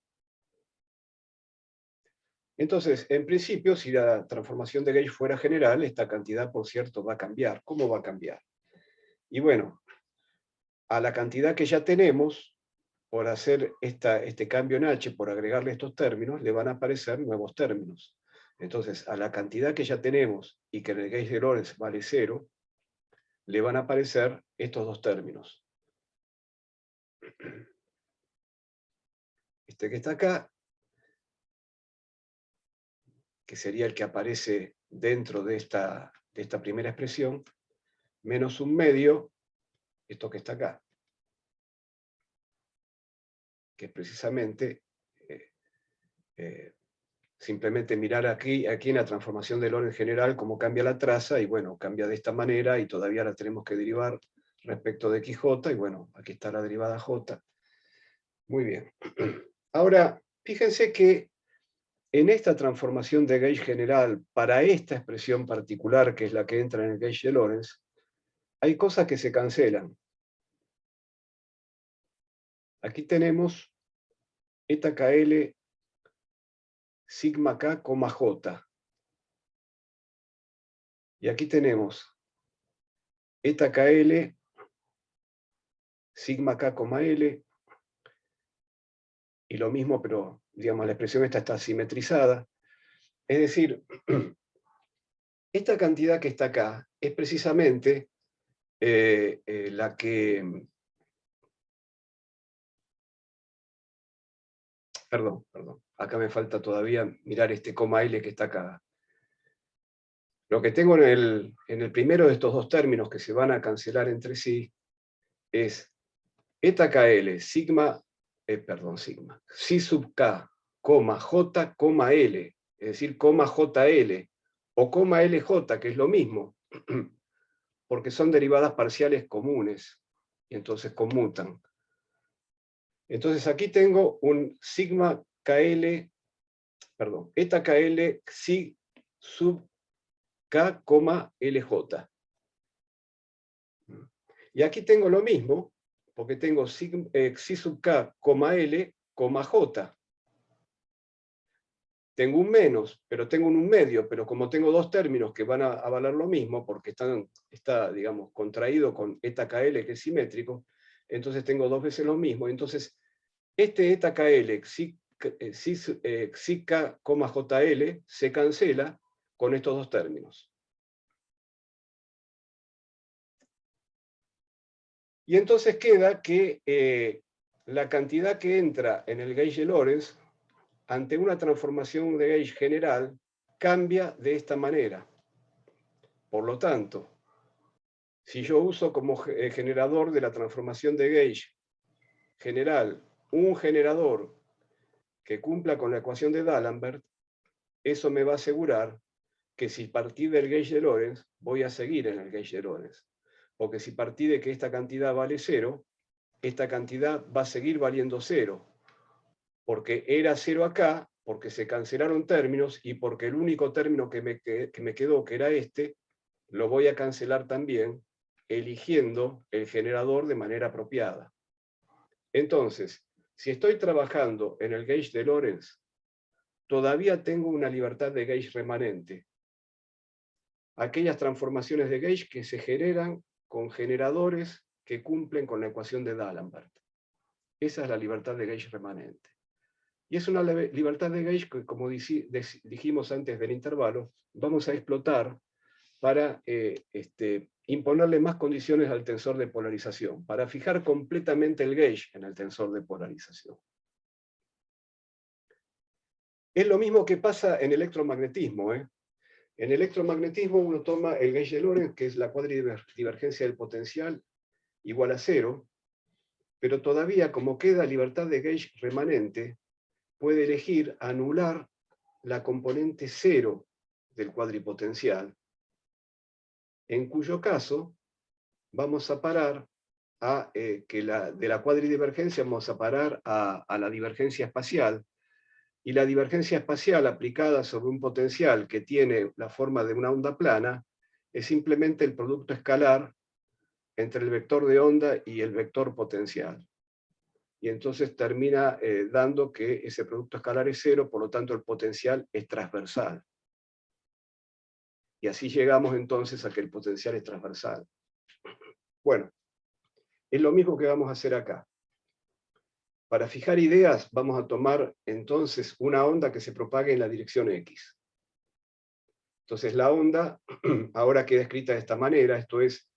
Entonces, en principio, si la transformación de gauge fuera general, esta cantidad, por cierto, va a cambiar. ¿Cómo va a cambiar? Y bueno, a la cantidad que ya tenemos, por hacer este cambio en H, por agregarle estos términos, le van a aparecer nuevos términos. Entonces, a la cantidad que ya tenemos y que en el gauge de Lorentz vale 0, le van a aparecer estos dos términos. Este que está acá, que sería el que aparece dentro de esta primera expresión, menos un medio, esto que está acá, que es precisamente simplemente mirar aquí en la transformación de Lorentz general cómo cambia la traza, y bueno, cambia de esta manera, y todavía la tenemos que derivar respecto de XJ, y bueno, aquí está la derivada J. Muy bien. Ahora, fíjense que en esta transformación de gauge general, para esta expresión particular, que es la que entra en el gauge de Lorentz, hay cosas que se cancelan. Aquí tenemos eta KL sigma K, J. Y aquí tenemos eta KL sigma K, L, y lo mismo, pero digamos, la expresión esta está simetrizada. Es decir, esta cantidad que está acá es precisamente la que... Perdón, acá me falta todavía mirar este coma L que está acá. Lo que tengo en el primero de estos dos términos que se van a cancelar entre sí es eta KL, sigma, si sub K, J, L, es decir, JL, o LJ, que es lo mismo, porque son derivadas parciales comunes, y entonces conmutan. Entonces aquí tengo un sigma KL, eta KL, si sub K, LJ. Y aquí tengo lo mismo, porque tengo xi sub K, L, J. Tengo un menos, pero tengo un medio, pero como tengo dos términos que van a valer lo mismo, porque está, digamos, contraído con eta KL, que es simétrico, entonces tengo dos veces lo mismo. Entonces, este eta KL, xi K, JL, se cancela con estos dos términos. Y entonces queda que la cantidad que entra en el gauge de Lorentz, ante una transformación de gauge general, cambia de esta manera. Por lo tanto, si yo uso como generador de la transformación de gauge general un generador que cumpla con la ecuación de D'Alembert, eso me va a asegurar que si partí del gauge de Lorentz, voy a seguir en el gauge de Lorentz. Porque si partí de que esta cantidad vale 0, esta cantidad va a seguir valiendo 0. Porque era 0 acá, porque se cancelaron términos, y porque el único término que me quedó, que era este, lo voy a cancelar también, eligiendo el generador de manera apropiada. Entonces, si estoy trabajando en el gauge de Lorentz, todavía tengo una libertad de gauge remanente. Aquellas transformaciones de gauge que se generan con generadores que cumplen con la ecuación de D'Alembert. Esa es la libertad de gauge remanente. Y es una libertad de gauge que, como dijimos antes del intervalo, vamos a explotar para imponerle más condiciones al tensor de polarización, para fijar completamente el gauge en el tensor de polarización. Es lo mismo que pasa en electromagnetismo. En electromagnetismo uno toma el gauge de Lorentz, que es la cuadridivergencia del potencial, igual a 0, pero todavía, como queda libertad de gauge remanente, puede elegir anular la componente 0 del cuadripotencial, en cuyo caso vamos a parar que de la cuadridivergencia vamos a parar a la divergencia espacial, y la divergencia espacial aplicada sobre un potencial que tiene la forma de una onda plana es simplemente el producto escalar entre el vector de onda y el vector potencial. Y entonces termina dando que ese producto escalar es cero, por lo tanto el potencial es transversal. Y así llegamos entonces a que el potencial es transversal. Bueno, es lo mismo que vamos a hacer acá. Para fijar ideas vamos a tomar entonces una onda que se propague en la dirección X. Entonces la onda ahora queda escrita de esta manera, esto es,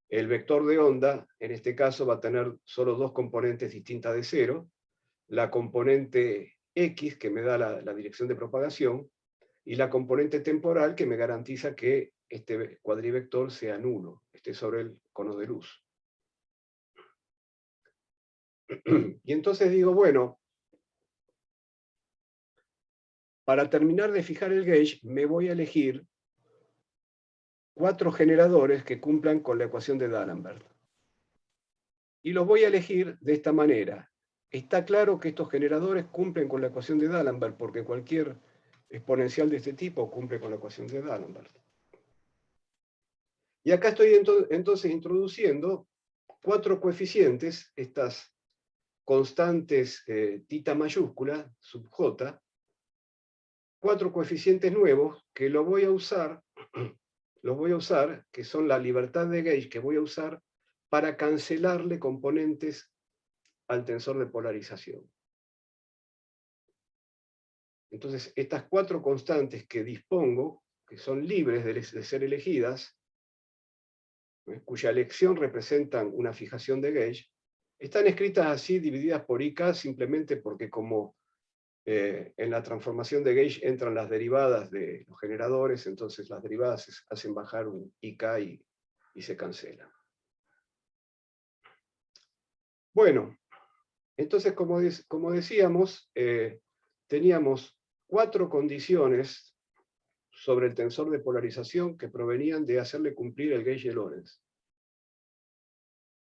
el vector de onda, en este caso va a tener solo dos componentes distintas de cero, la componente X, que me da la dirección de propagación, y la componente temporal, que me garantiza que este cuadrivector sea nulo, esté sobre el cono de luz. Y entonces digo, bueno, para terminar de fijar el gauge, me voy a elegir 4 generadores que cumplan con la ecuación de D'Alembert. Y los voy a elegir de esta manera. Está claro que estos generadores cumplen con la ecuación de D'Alembert, porque cualquier exponencial de este tipo cumple con la ecuación de D'Alembert. Y acá estoy entonces introduciendo 4 coeficientes, estas constantes tita mayúscula, sub j, 4 coeficientes nuevos que los voy a usar, que son la libertad de gauge que voy a usar para cancelarle componentes al tensor de polarización. Entonces, estas 4 constantes que dispongo, que son libres de ser elegidas, cuya elección representan una fijación de gauge, están escritas así, divididas por IK, simplemente porque como en la transformación de gauge entran las derivadas de los generadores, entonces las derivadas hacen bajar un IK y se cancelan. Bueno, entonces como decíamos, teníamos 4 condiciones sobre el tensor de polarización que provenían de hacerle cumplir el gauge de Lorentz.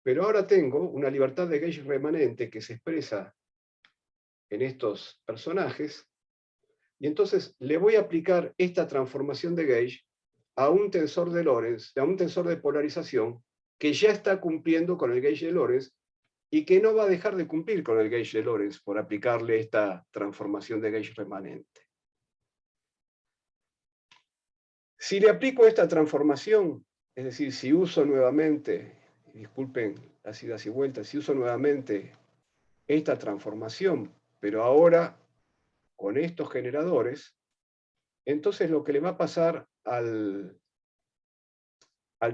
Pero ahora tengo una libertad de gauge remanente que se expresa en estos personajes, y entonces le voy a aplicar esta transformación de gauge a un tensor de Lorentz, a un tensor de polarización que ya está cumpliendo con el gauge de Lorentz y que no va a dejar de cumplir con el gauge de Lorentz por aplicarle esta transformación de gauge remanente. Si le aplico esta transformación, es decir, si uso nuevamente, disculpen las idas y vueltas, si uso nuevamente esta transformación, pero ahora con estos generadores, entonces lo que le va a pasar al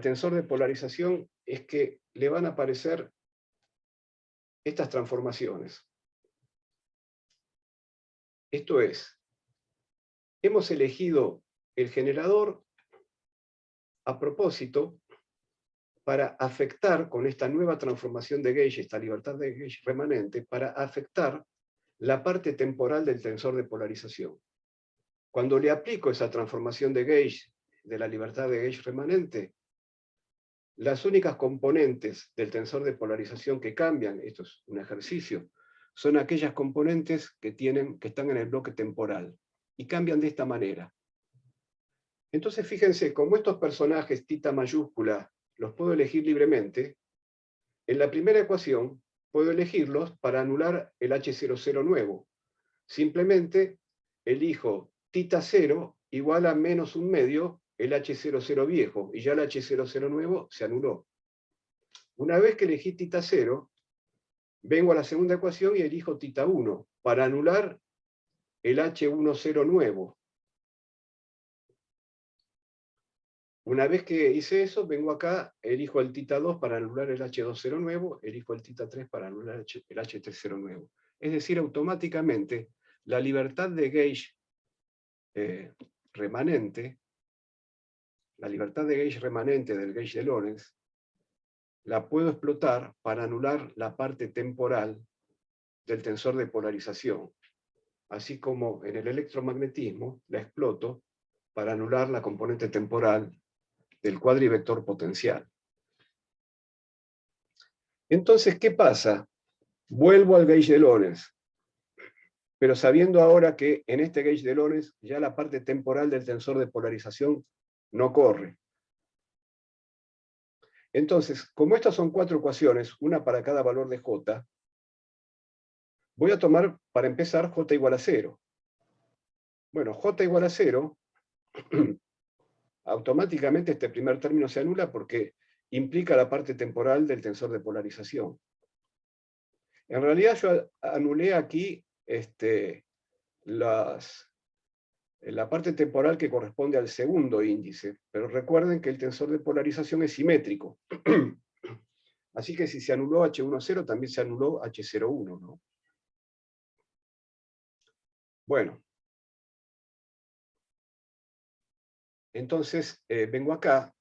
tensor de polarización es que le van a aparecer estas transformaciones. Esto es, hemos elegido el generador a propósito para afectar con esta nueva transformación de gauge, esta libertad de gauge remanente, para afectar la parte temporal del tensor de polarización. Cuando le aplico esa transformación de gauge de la libertad de gauge remanente, las únicas componentes del tensor de polarización que cambian, esto es un ejercicio, son aquellas componentes que están en el bloque temporal, y cambian de esta manera. Entonces fíjense, como estos personajes tita mayúscula los puedo elegir libremente, en la primera ecuación puedo elegirlos para anular el H00 nuevo. Simplemente elijo tita 0 igual a menos un medio el H00 viejo, y ya el H00 nuevo se anuló. Una vez que elegí tita 0, vengo a la segunda ecuación y elijo tita 1 para anular el H10 nuevo. Una vez que hice eso, vengo acá, elijo el tita 2 para anular el H20 nuevo, elijo el tita 3 para anular el H30 nuevo. Es decir, automáticamente, la libertad de gauge remanente, la libertad de gauge remanente del gauge de Lorentz, la puedo explotar para anular la parte temporal del tensor de polarización, así como en el electromagnetismo la exploto para anular la componente temporal del cuadrivector potencial. Entonces, ¿qué pasa? Vuelvo al gauge de Lorentz, pero sabiendo ahora que en este gauge de Lorentz ya la parte temporal del tensor de polarización no corre. Entonces, como estas son 4 ecuaciones, una para cada valor de J, voy a tomar, para empezar, J igual a 0. Bueno, J igual a 0, automáticamente este primer término se anula porque implica la parte temporal del tensor de polarización. En realidad yo anulé aquí la parte temporal que corresponde al segundo índice, pero recuerden que el tensor de polarización es simétrico. Así que si se anuló H10, también se anuló H01, ¿no? Bueno. Entonces, vengo acá.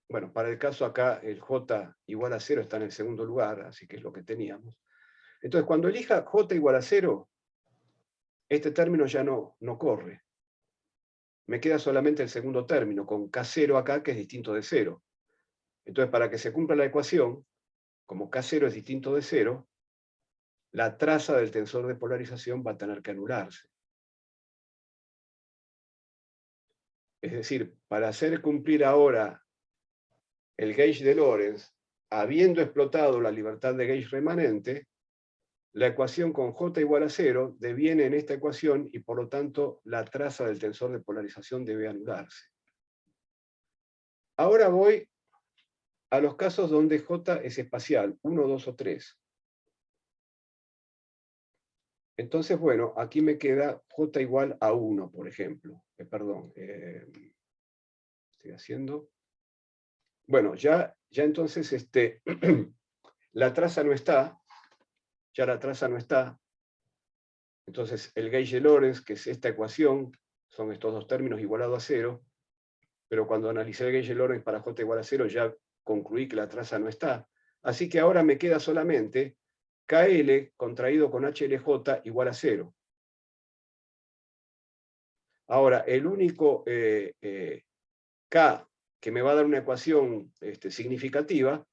Bueno, para el caso acá, el J igual a 0 está en el segundo lugar, así que es lo que teníamos. Entonces, cuando elija J igual a 0, este término ya no corre. Me queda solamente el segundo término, con K0 acá, que es distinto de 0. Entonces, para que se cumpla la ecuación, como K0 es distinto de 0, la traza del tensor de polarización va a tener que anularse. Es decir, para hacer cumplir ahora el gauge de Lorentz, habiendo explotado la libertad de gauge remanente, la ecuación con J igual a 0 deviene en esta ecuación y por lo tanto la traza del tensor de polarización debe anularse. Ahora voy a los casos donde J es espacial, 1, 2 o 3. Entonces, bueno, aquí me queda J igual a 1, por ejemplo. Estoy haciendo... Bueno, ya entonces la traza no está, ya la traza no está. Entonces, el gauge de Lorentz, que es esta ecuación, son estos dos términos igualados a 0, pero cuando analicé el gauge de Lorentz para J igual a 0 ya concluí que la traza no está. Así que ahora me queda solamente KL contraído con HLJ igual a 0. Ahora, el único K que me va a dar una ecuación significativa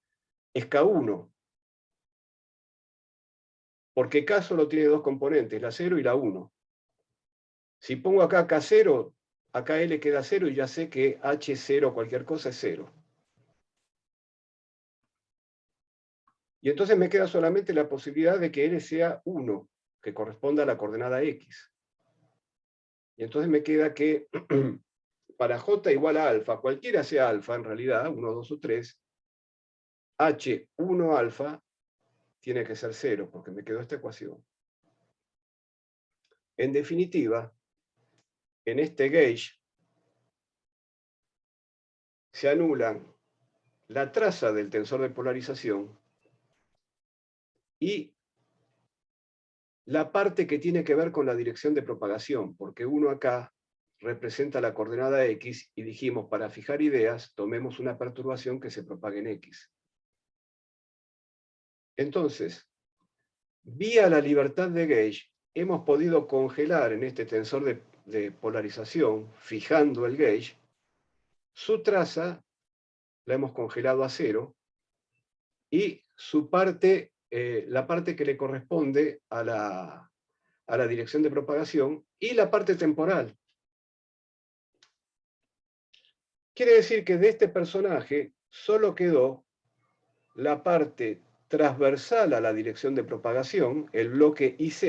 es K1, porque K solo tiene dos componentes, la 0 y la 1. Si pongo acá K0, acá L queda 0 y ya sé que H0 cualquier cosa es 0. Y entonces me queda solamente la posibilidad de que L sea 1, que corresponda a la coordenada X. Y entonces me queda que para J igual a alfa, cualquiera sea alfa en realidad, 1, 2 o 3, H1 alfa tiene que ser 0, porque me quedó esta ecuación. En definitiva, en este gauge se anulan la traza del tensor de polarización y la parte que tiene que ver con la dirección de propagación, porque uno acá representa la coordenada X y dijimos, para fijar ideas, tomemos una perturbación que se propague en X. Entonces, vía la libertad de gauge, hemos podido congelar en este tensor de polarización, fijando el gauge, su traza la hemos congelado a 0, y su parte, la parte que le corresponde a la dirección de propagación, y la parte temporal. Quiere decir que de este personaje solo quedó la parte transversal a la dirección de propagación, el bloque IZ,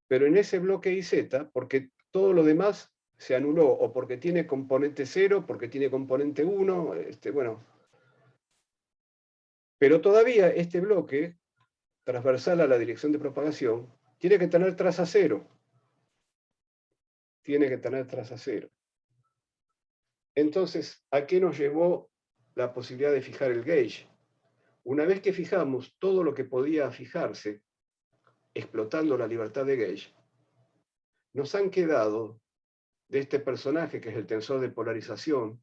pero en ese bloque IZ, porque todo lo demás se anuló, o porque tiene componente 0, porque tiene componente 1, bueno. Pero todavía este bloque transversal a la dirección de propagación tiene que tener traza 0. Tiene que tener traza 0. Entonces, ¿a qué nos llevó la posibilidad de fijar el gauge? Una vez que fijamos todo lo que podía fijarse, explotando la libertad de gauge, nos han quedado de este personaje que es el tensor de polarización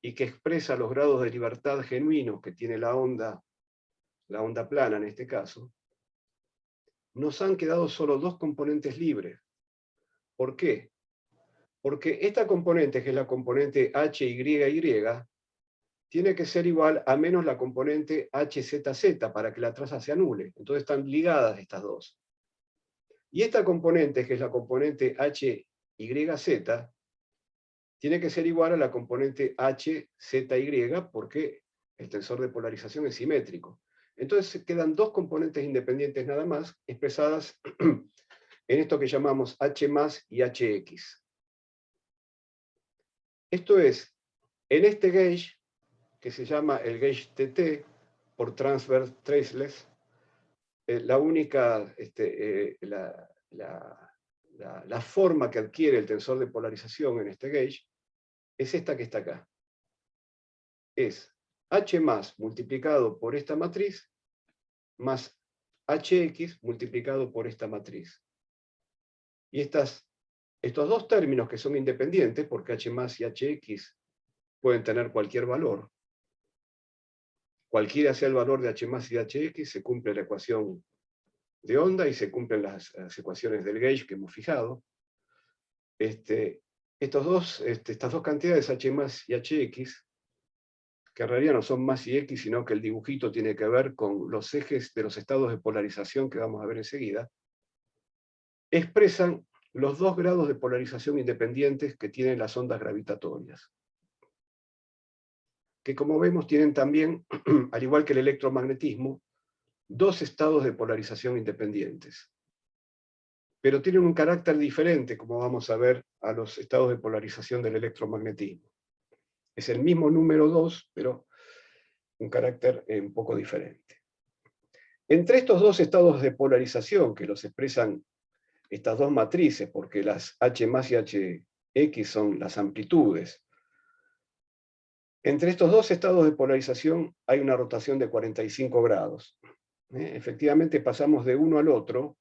y que expresa los grados de libertad genuinos que tiene la onda plana en este caso, nos han quedado solo dos componentes libres. ¿Por qué? Porque esta componente, que es la componente HYY, tiene que ser igual a menos la componente HZZ para que la traza se anule. Entonces están ligadas estas dos. Y esta componente, que es la componente HYZ, tiene que ser igual a la componente HZY porque el tensor de polarización es simétrico. Entonces quedan dos componentes independientes nada más, expresadas en esto que llamamos H más y HX. Esto es, en este gauge, que se llama el gauge TT, por transverse traceless, la única, la forma que adquiere el tensor de polarización en este gauge es esta que está acá. Es H más multiplicado por esta matriz más HX multiplicado por esta matriz. Y estos dos términos que son independientes, porque H más y HX pueden tener cualquier valor, cualquiera sea el valor de H más y HX, se cumple la ecuación de onda y se cumplen las ecuaciones del gauge que hemos fijado. Estas dos cantidades, H más y HX, que en realidad no son más y X, sino que el dibujito tiene que ver con los ejes de los estados de polarización que vamos a ver enseguida, expresan los dos grados de polarización independientes que tienen las ondas gravitatorias, que como vemos tienen también, al igual que el electromagnetismo, dos estados de polarización independientes. Pero tienen un carácter diferente, como vamos a ver, a los estados de polarización del electromagnetismo. Es el mismo número 2, pero un carácter un poco diferente. Entre estos dos estados de polarización, que los expresan estas dos matrices, porque las H más y HX son las amplitudes, entre estos dos estados de polarización hay una rotación de 45 grados. Efectivamente pasamos de uno al otro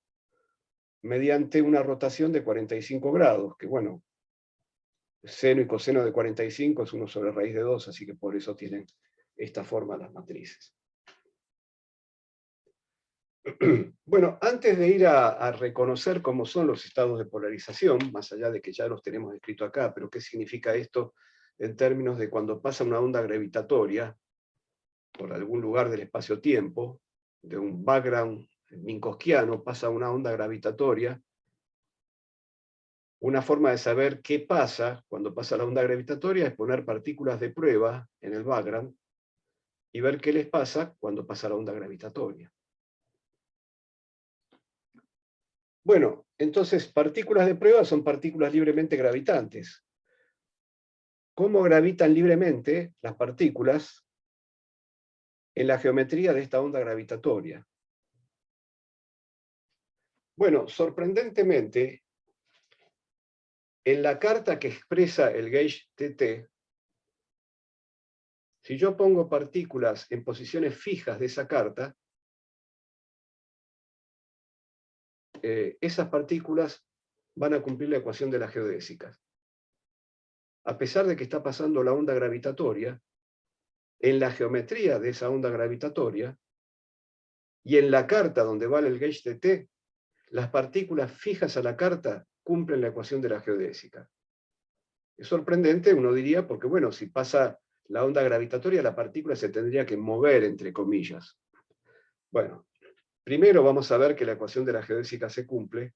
mediante una rotación de 45 grados, que bueno, seno y coseno de 45 es 1 sobre raíz de 2, así que por eso tienen esta forma las matrices. Bueno, antes de ir a reconocer cómo son los estados de polarización, más allá de que ya los tenemos escrito acá, pero qué significa esto en términos de cuando pasa una onda gravitatoria por algún lugar del espacio-tiempo, de un background minkowskiano pasa una onda gravitatoria, una forma de saber qué pasa cuando pasa la onda gravitatoria es poner partículas de prueba en el background y ver qué les pasa cuando pasa la onda gravitatoria. Bueno, entonces partículas de prueba son partículas libremente gravitantes. ¿Cómo gravitan libremente las partículas en la geometría de esta onda gravitatoria? Bueno, sorprendentemente, en la carta que expresa el gauge TT, si yo pongo partículas en posiciones fijas de esa carta, esas partículas van a cumplir la ecuación de la geodésica. A pesar de que está pasando la onda gravitatoria, en la geometría de esa onda gravitatoria, y en la carta donde vale el gauge TT, las partículas fijas a la carta cumplen la ecuación de la geodésica. Es sorprendente, uno diría, porque bueno, si pasa la onda gravitatoria, la partícula se tendría que mover, entre comillas. Bueno, primero vamos a ver que la ecuación de la geodésica se cumple,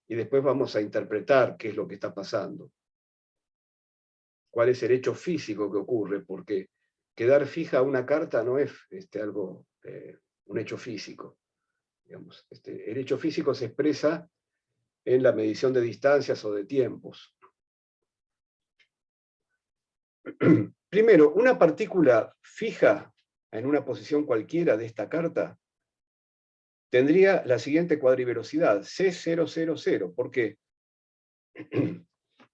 y después vamos a interpretar qué es lo que está pasando. Cuál es el hecho físico que ocurre, porque quedar fija una carta no es un hecho físico. Digamos, el hecho físico se expresa en la medición de distancias o de tiempos. Primero, una partícula fija en una posición cualquiera de esta carta tendría la siguiente cuadrivelocidad, C000. ¿Por qué?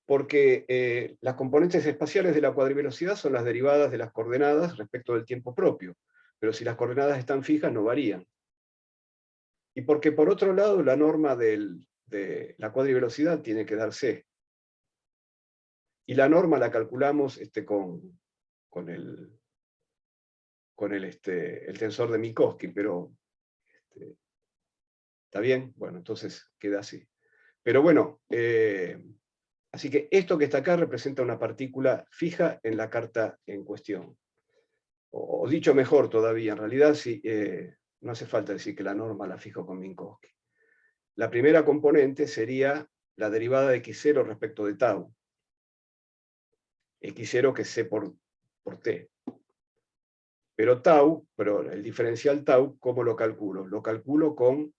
Porque las componentes espaciales de la cuadrivelocidad son las derivadas de las coordenadas respecto del tiempo propio, pero si las coordenadas están fijas no varían. Y porque por otro lado la norma de la cuadrivelocidad tiene que dar C. Y la norma la calculamos con el tensor de Minkowski, pero ¿está bien? Bueno, entonces queda así. Pero bueno, así que esto que está acá representa una partícula fija en la carta en cuestión. o dicho mejor todavía, en realidad sí, no hace falta decir que la norma la fijo con Minkowski. La primera componente sería la derivada de x0 respecto de tau. X0 que es c por t. Pero el diferencial tau, ¿cómo lo calculo? Lo calculo con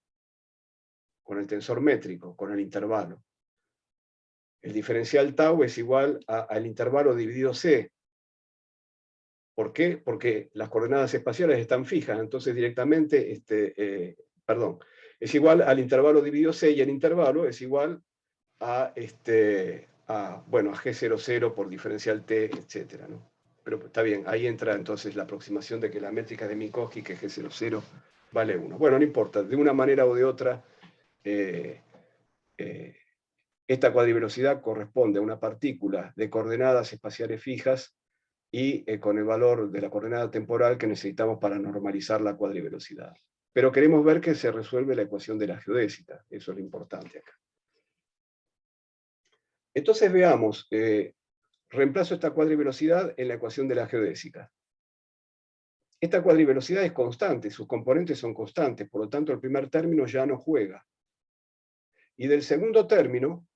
el tensor métrico, con el intervalo. El diferencial tau es igual al intervalo dividido c. ¿Por qué? Porque las coordenadas espaciales están fijas, entonces directamente, es igual al intervalo dividido c, y el intervalo es igual a G00 por diferencial t, etc., ¿no? Pero está bien, ahí entra entonces la aproximación de que la métrica de Minkowski, que G00 vale 1. Bueno, no importa, de una manera o de otra, esta cuadrivelocidad corresponde a una partícula de coordenadas espaciales fijas y con el valor de la coordenada temporal que necesitamos para normalizar la cuadrivelocidad. Pero queremos ver que se resuelve la ecuación de la geodésica, eso es lo importante acá. Entonces veamos, reemplazo esta cuadrivelocidad en la ecuación de la geodésica. Esta cuadrivelocidad es constante, sus componentes son constantes, por lo tanto el primer término ya no juega. Y del segundo término,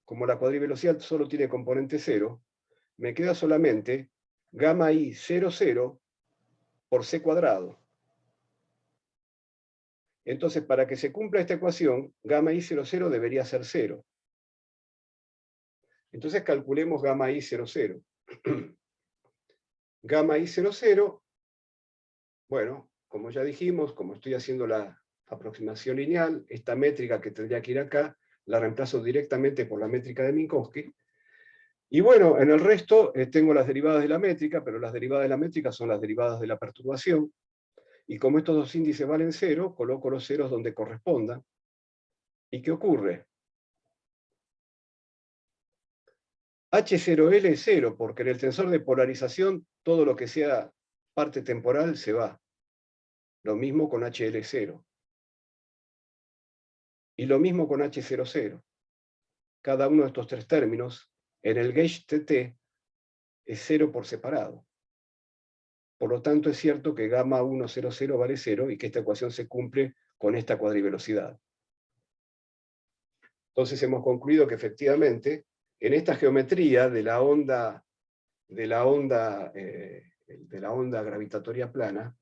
como la cuadrivelocidad solo tiene componente 0, me queda solamente gamma i 00 por c cuadrado. Entonces, para que se cumpla esta ecuación, gamma i 00 debería ser 0. Entonces calculemos gamma i 00. Gamma i 00, bueno, como ya dijimos, como estoy haciendo la aproximación lineal, esta métrica que tendría que ir acá, la reemplazo directamente por la métrica de Minkowski. Y bueno, en el resto tengo las derivadas de la métrica, pero las derivadas de la métrica son las derivadas de la perturbación. Y como estos dos índices valen 0, coloco los ceros donde correspondan. ¿Y qué ocurre? H0L es 0, porque en el tensor de polarización todo lo que sea parte temporal se va. Lo mismo con HL0. Y lo mismo con H00. Cada uno de estos tres términos, en el gauge TT, es 0 por separado. Por lo tanto, es cierto que gamma 100 vale 0 y que esta ecuación se cumple con esta cuadrivelocidad. Entonces hemos concluido que efectivamente, en esta geometría de la onda gravitatoria plana,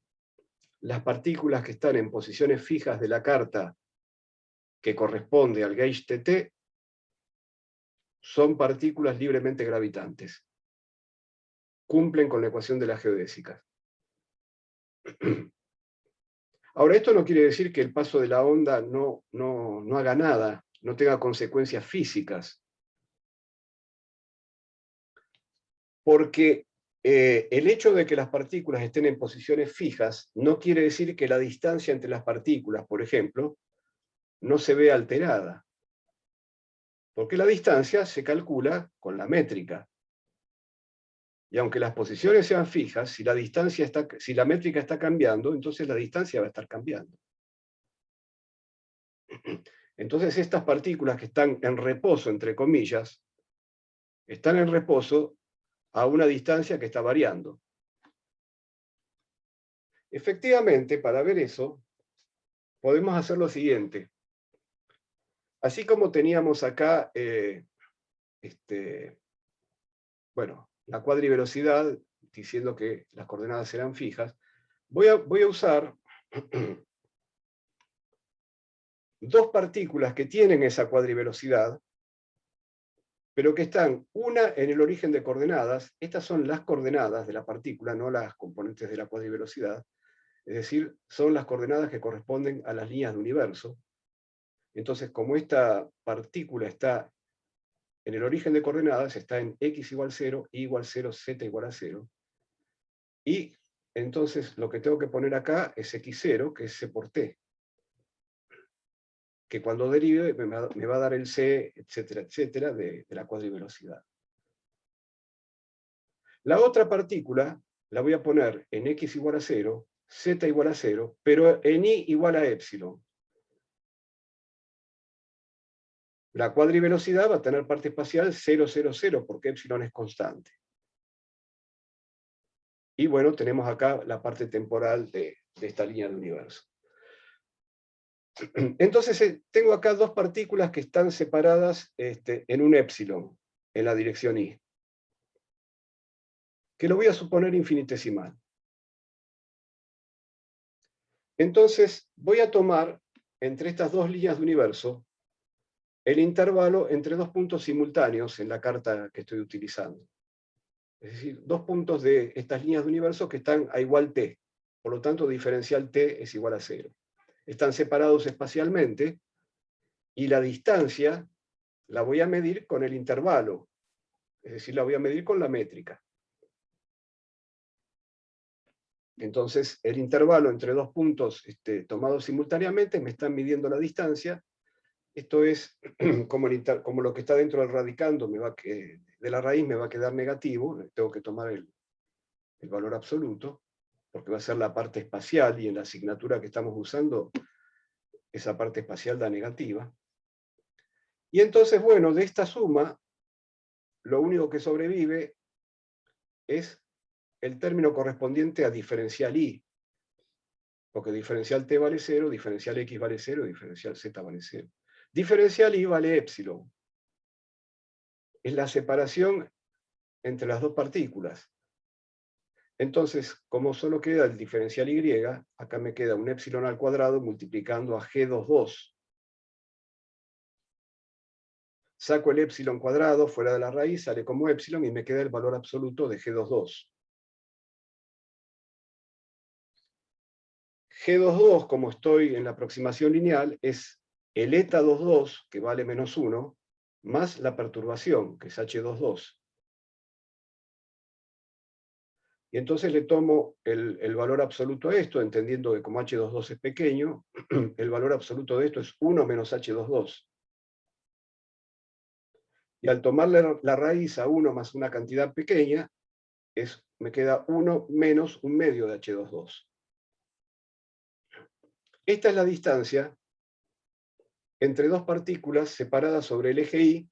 las partículas que están en posiciones fijas de la carta que corresponde al gauge TT son partículas libremente gravitantes. Cumplen con la ecuación de la geodésica. Ahora, esto no quiere decir que el paso de la onda no haga nada, no tenga consecuencias físicas. Porque el hecho de que las partículas estén en posiciones fijas no quiere decir que la distancia entre las partículas, por ejemplo, no se vea alterada. Porque la distancia se calcula con la métrica. Y aunque las posiciones sean fijas, si la métrica está cambiando, entonces la distancia va a estar cambiando. Entonces estas partículas que están en reposo, entre comillas, están en reposo a una distancia que está variando. Efectivamente, para ver eso, podemos hacer lo siguiente. Así como teníamos acá, la cuadrivelocidad, diciendo que las coordenadas eran fijas, voy a usar dos partículas que tienen esa cuadrivelocidad, pero que están una en el origen de coordenadas. Estas son las coordenadas de la partícula, no las componentes de la cuadrivelocidad. Es decir, son las coordenadas que corresponden a las líneas de universo. Entonces, como esta partícula está en el origen de coordenadas, está en x igual 0, y igual 0, z igual a 0. Y entonces lo que tengo que poner acá es x0, que es c por t, que cuando derive me va a dar el c, etcétera, etcétera, de la cuadrivelocidad. La otra partícula la voy a poner en x igual a 0, z igual a 0, pero en i igual a epsilon. La cuadrivelocidad va a tener parte espacial 0, 0, 0, porque epsilon es constante. Y bueno, tenemos acá la parte temporal de esta línea del universo. Entonces tengo acá dos partículas que están separadas en un épsilon, en la dirección y, que lo voy a suponer infinitesimal. Entonces voy a tomar entre estas dos líneas de universo el intervalo entre dos puntos simultáneos en la carta que estoy utilizando. Es decir, dos puntos de estas líneas de universo que están a igual t. Por lo tanto, diferencial t es igual a 0. Están separados espacialmente y la distancia la voy a medir con el intervalo. Es decir, la voy a medir con la métrica. Entonces, el intervalo entre dos puntos tomados simultáneamente me están midiendo la distancia. Esto es como lo que está dentro del radicando de la raíz me va a quedar negativo. Tengo que tomar el valor absoluto, porque va a ser la parte espacial, y en la asignatura que estamos usando, esa parte espacial da negativa. Y entonces, bueno, de esta suma, lo único que sobrevive es el término correspondiente a diferencial y, porque diferencial t vale 0, diferencial x vale 0, diferencial z vale 0. Diferencial y vale épsilon. Es la separación entre las dos partículas. Entonces, como solo queda el diferencial y, acá me queda un épsilon al cuadrado multiplicando a G22. Saco el épsilon cuadrado fuera de la raíz, sale como épsilon y me queda el valor absoluto de G22. G22, como estoy en la aproximación lineal, es el eta 22, que vale menos 1, más la perturbación, que es H22. Y entonces le tomo el valor absoluto a esto, entendiendo que como H22 es pequeño, el valor absoluto de esto es 1 menos H22. Y al tomarle la raíz a 1 más una cantidad pequeña, me queda 1 menos un medio de H22. Esta es la distancia entre dos partículas separadas sobre el eje Y,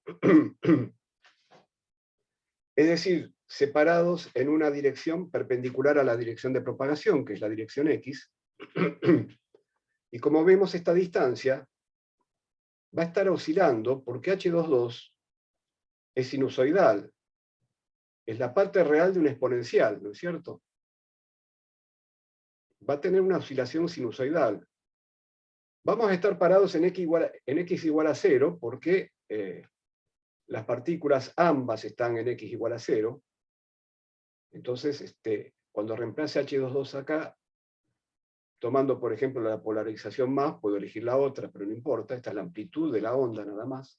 es decir, separados en una dirección perpendicular a la dirección de propagación, que es la dirección X. Y como vemos, esta distancia va a estar oscilando porque H22 es sinusoidal. Es la parte real de un exponencial, ¿no es cierto? Va a tener una oscilación sinusoidal. Vamos a estar parados en x igual a 0 porque las partículas ambas están en x igual a 0. Entonces, cuando reemplace H22 acá, tomando, por ejemplo, la polarización más, puedo elegir la otra, pero no importa, esta es la amplitud de la onda nada más.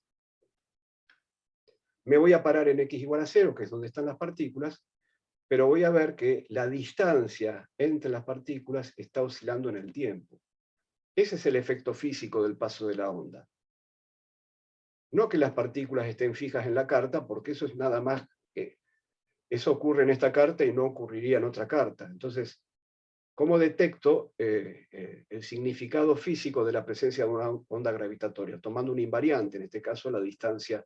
Me voy a parar en x igual a 0, que es donde están las partículas, pero voy a ver que la distancia entre las partículas está oscilando en el tiempo. Ese es el efecto físico del paso de la onda. No que las partículas estén fijas en la carta, porque eso es nada más que eso ocurre en esta carta y no ocurriría en otra carta. Entonces, ¿cómo detecto el significado físico de la presencia de una onda gravitatoria? Tomando un invariante, en este caso la distancia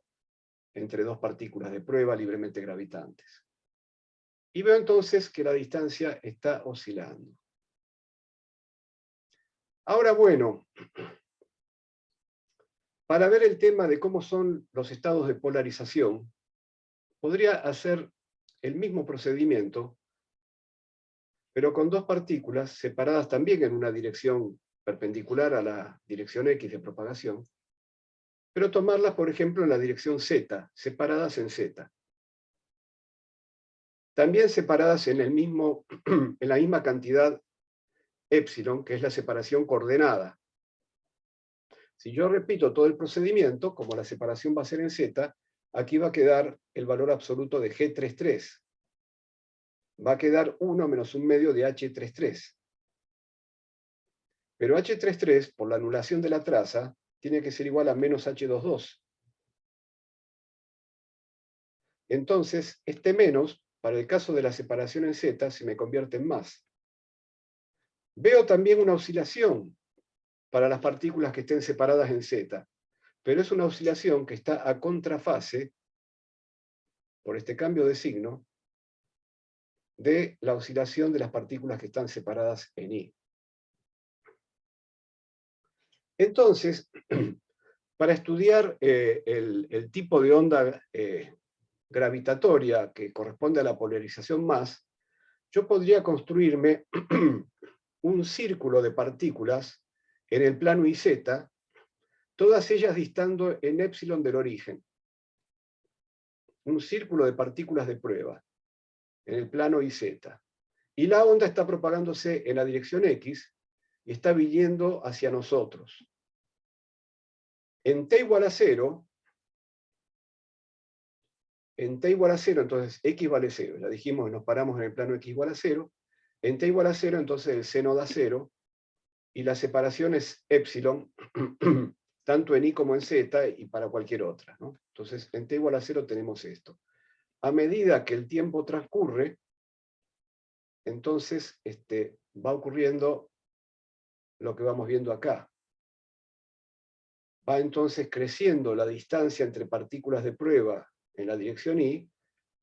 entre dos partículas de prueba libremente gravitantes. Y veo entonces que la distancia está oscilando. Ahora, bueno, para ver el tema de cómo son los estados de polarización, podría hacer el mismo procedimiento, pero con dos partículas separadas también en una dirección perpendicular a la dirección X de propagación, pero tomarlas, por ejemplo, en la dirección Z, separadas en Z. También separadas en la misma cantidad épsilon, que es la separación coordenada. Si yo repito todo el procedimiento, como la separación va a ser en Z, aquí va a quedar el valor absoluto de G33. Va a quedar 1 menos un medio de H33. Pero H33, por la anulación de la traza, tiene que ser igual a menos H22. Entonces, este menos, para el caso de la separación en Z, se me convierte en más. Veo también una oscilación para las partículas que estén separadas en Z, pero es una oscilación que está a contrafase, por este cambio de signo, de la oscilación de las partículas que están separadas en I. Entonces, para estudiar el tipo de onda gravitatoria que corresponde a la polarización más, yo podría construirme un círculo de partículas en el plano IZ, todas ellas distando en épsilon del origen. Un círculo de partículas de prueba en el plano IZ. Y la onda está propagándose en la dirección X y está viniendo hacia nosotros. En t igual a 0, entonces x vale 0. Ya dijimos que nos paramos en el plano x igual a 0. En t igual a 0, entonces el seno da 0, y la separación es épsilon, tanto en i como en z, y para cualquier otra, ¿no? Entonces, en t igual a 0 tenemos esto. A medida que el tiempo transcurre, entonces va ocurriendo lo que vamos viendo acá. Va entonces creciendo la distancia entre partículas de prueba en la dirección I,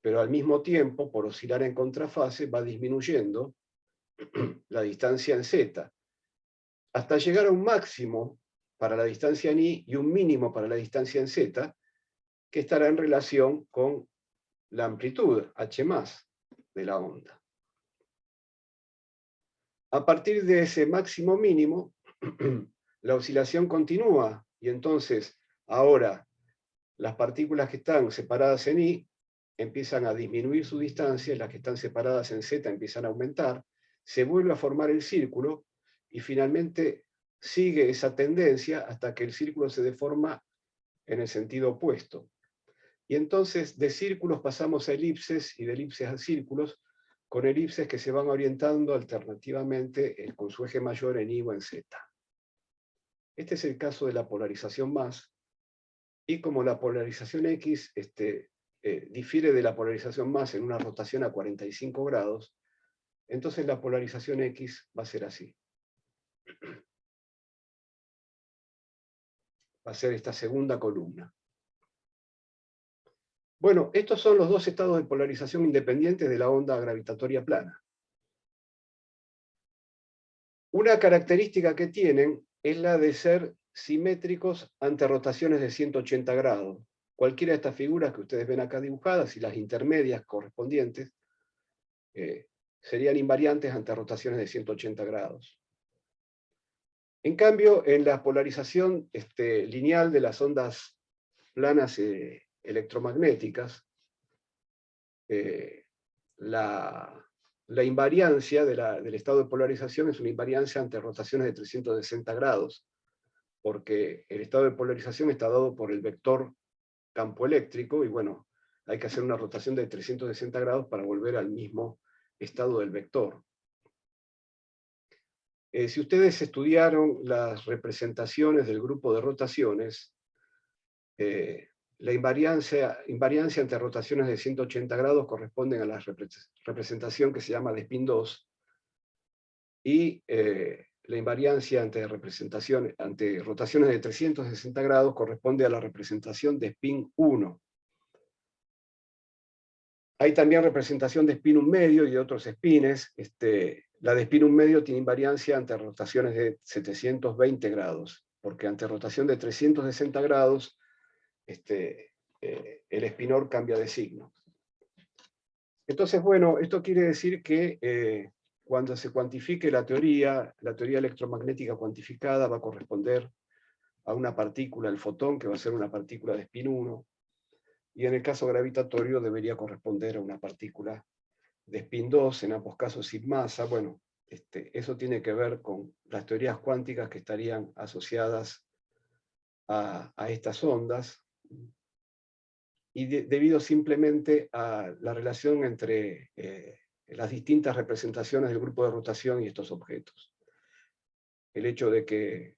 pero al mismo tiempo, por oscilar en contrafase, va disminuyendo la distancia en Z, hasta llegar a un máximo para la distancia en I y un mínimo para la distancia en Z, que estará en relación con la amplitud, h+, de la onda. A partir de ese máximo mínimo, la oscilación continúa, y entonces ahora las partículas que están separadas en I empiezan a disminuir su distancia, las que están separadas en Z empiezan a aumentar, se vuelve a formar el círculo, y finalmente sigue esa tendencia hasta que el círculo se deforma en el sentido opuesto. Y entonces de círculos pasamos a elipses, y de elipses a círculos, con elipses que se van orientando alternativamente con su eje mayor en I o en Z. Este es el caso de la polarización más, y como la polarización X difiere de la polarización más en una rotación a 45 grados, entonces la polarización X va a ser así. Va a ser esta segunda columna. Bueno, estos son los dos estados de polarización independientes de la onda gravitatoria plana. Una característica que tienen es la de ser simétricos ante rotaciones de 180 grados. Cualquiera de estas figuras que ustedes ven acá dibujadas y las intermedias correspondientes serían invariantes ante rotaciones de 180 grados. En cambio, en la polarización lineal de las ondas planas electromagnéticas, la invariancia del estado de polarización es una invariancia ante rotaciones de 360 grados, porque el estado de polarización está dado por el vector campo eléctrico, y bueno, hay que hacer una rotación de 360 grados para volver al mismo estado del vector. Si ustedes estudiaron las representaciones del grupo de rotaciones, la invariancia entre rotaciones de 180 grados corresponden a la representación que se llama de spin 2, y la invariancia ante rotaciones de 360 grados corresponde a la representación de spin 1. Hay también representación de spin 1 medio y de otros spines. La de spin 1 medio tiene invariancia ante rotaciones de 720 grados, porque ante rotación de 360 grados el espinor cambia de signo. Entonces, bueno, esto quiere decir que cuando se cuantifique la teoría electromagnética cuantificada va a corresponder a una partícula, el fotón, que va a ser una partícula de spin 1, y en el caso gravitatorio debería corresponder a una partícula de spin 2, en ambos casos sin masa. Bueno, eso tiene que ver con las teorías cuánticas que estarían asociadas a estas ondas, y debido simplemente a la relación entre las distintas representaciones del grupo de rotación y estos objetos. El hecho de que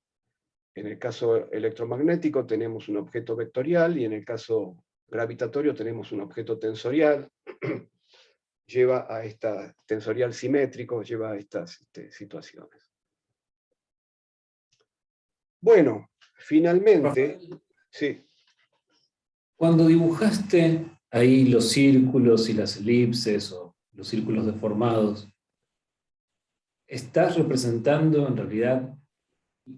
en el caso electromagnético tenemos un objeto vectorial, y en el caso gravitatorio tenemos un objeto tensorial, lleva a esta tensorial simétrico, lleva a estas situaciones. Bueno, finalmente, sí. Cuando dibujaste ahí los círculos y las elipses, o los círculos deformados, estás representando en realidad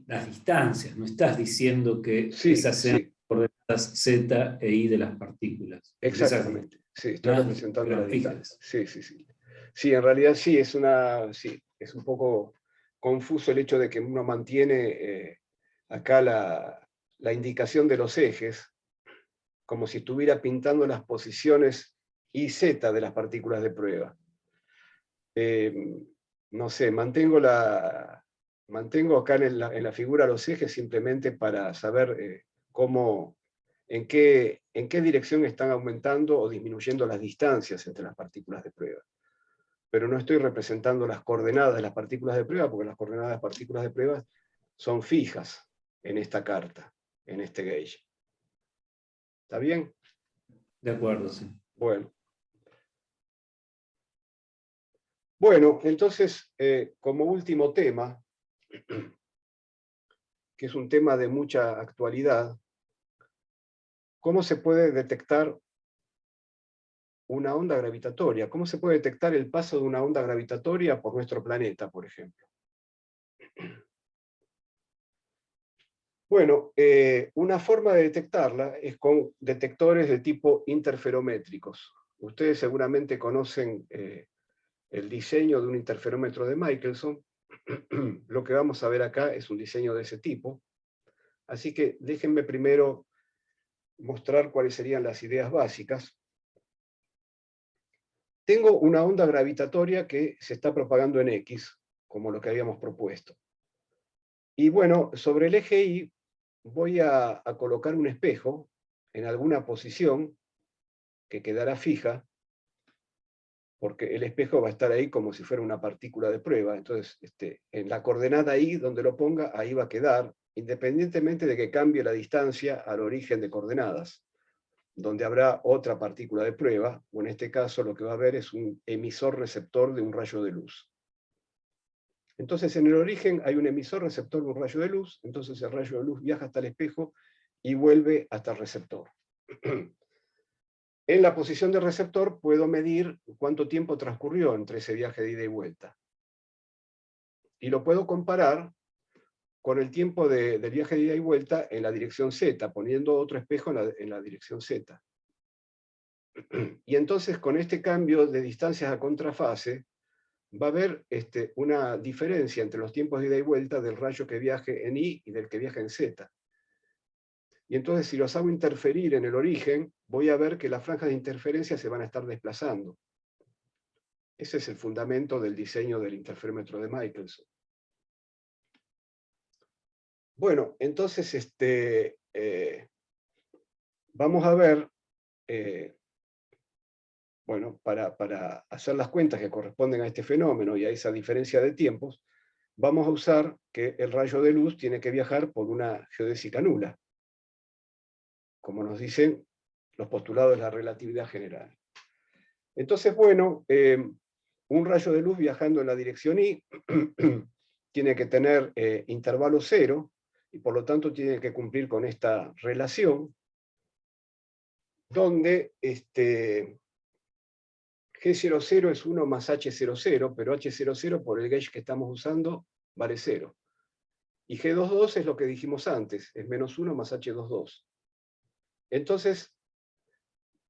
las distancias, no estás diciendo que Sí, esas sean sí, coordenadas Z e Y de las partículas. Esas exactamente. Sí, estoy representando la quedan distancia. fijas. Sí, sí, sí. Sí, en realidad sí, sí, es un poco confuso el hecho de que uno mantiene acá la indicación de los ejes, como si estuviera pintando las posiciones Y, Z de las partículas de prueba. No sé, mantengo acá en la figura los ejes simplemente para saber en qué dirección están aumentando o disminuyendo las distancias entre las partículas de prueba. Pero no estoy representando las coordenadas de las partículas de prueba, porque las coordenadas de las partículas de prueba son fijas en esta carta, en este gauge. ¿Está bien? De acuerdo, sí. Bueno. Bueno, entonces, como último tema, que es un tema de mucha actualidad, ¿cómo se puede detectar una onda gravitatoria? ¿Cómo se puede detectar el paso de una onda gravitatoria por nuestro planeta, por ejemplo? Bueno, una forma de detectarla es con detectores de tipo interferométricos. Ustedes seguramente conocen el diseño de un interferómetro de Michelson. Lo que vamos a ver acá es un diseño de ese tipo. Así que déjenme primero mostrar cuáles serían las ideas básicas. Tengo una onda gravitatoria que se está propagando en X, como lo que habíamos propuesto. Y bueno, sobre el eje Y voy a colocar un espejo en alguna posición que quedará fija, porque el espejo va a estar ahí como si fuera una partícula de prueba. Entonces, en la coordenada Y, donde lo ponga, ahí va a quedar, independientemente de que cambie la distancia al origen de coordenadas, donde habrá otra partícula de prueba, o en este caso lo que va a haber es un emisor receptor de un rayo de luz. Entonces en el origen hay un emisor receptor de un rayo de luz, entonces el rayo de luz viaja hasta el espejo y vuelve hasta el receptor. En la posición del receptor puedo medir cuánto tiempo transcurrió entre ese viaje de ida y vuelta. Y lo puedo comparar con el tiempo del viaje de ida y vuelta en la dirección Z, poniendo otro espejo en la dirección Z. Y entonces con este cambio de distancias a contrafase, va a haber una diferencia entre los tiempos de ida y vuelta del rayo que viaje en Y y del que viaja en Z. Y entonces si los hago interferir en el origen, voy a ver que las franjas de interferencia se van a estar desplazando. Ese es el fundamento del diseño del interferómetro de Michelson. Bueno, entonces vamos a ver, bueno, para hacer las cuentas que corresponden a este fenómeno y a esa diferencia de tiempos, vamos a usar que el rayo de luz tiene que viajar por una geodésica nula, como nos dicen los postulados de la relatividad general. Entonces, bueno, un rayo de luz viajando en la dirección Y tiene que tener intervalo cero, y por lo tanto tiene que cumplir con esta relación, donde G00 es 1 más H00, pero H00 por el gauge que estamos usando vale 0. Y G22 es lo que dijimos antes, es menos 1 más H22. Entonces,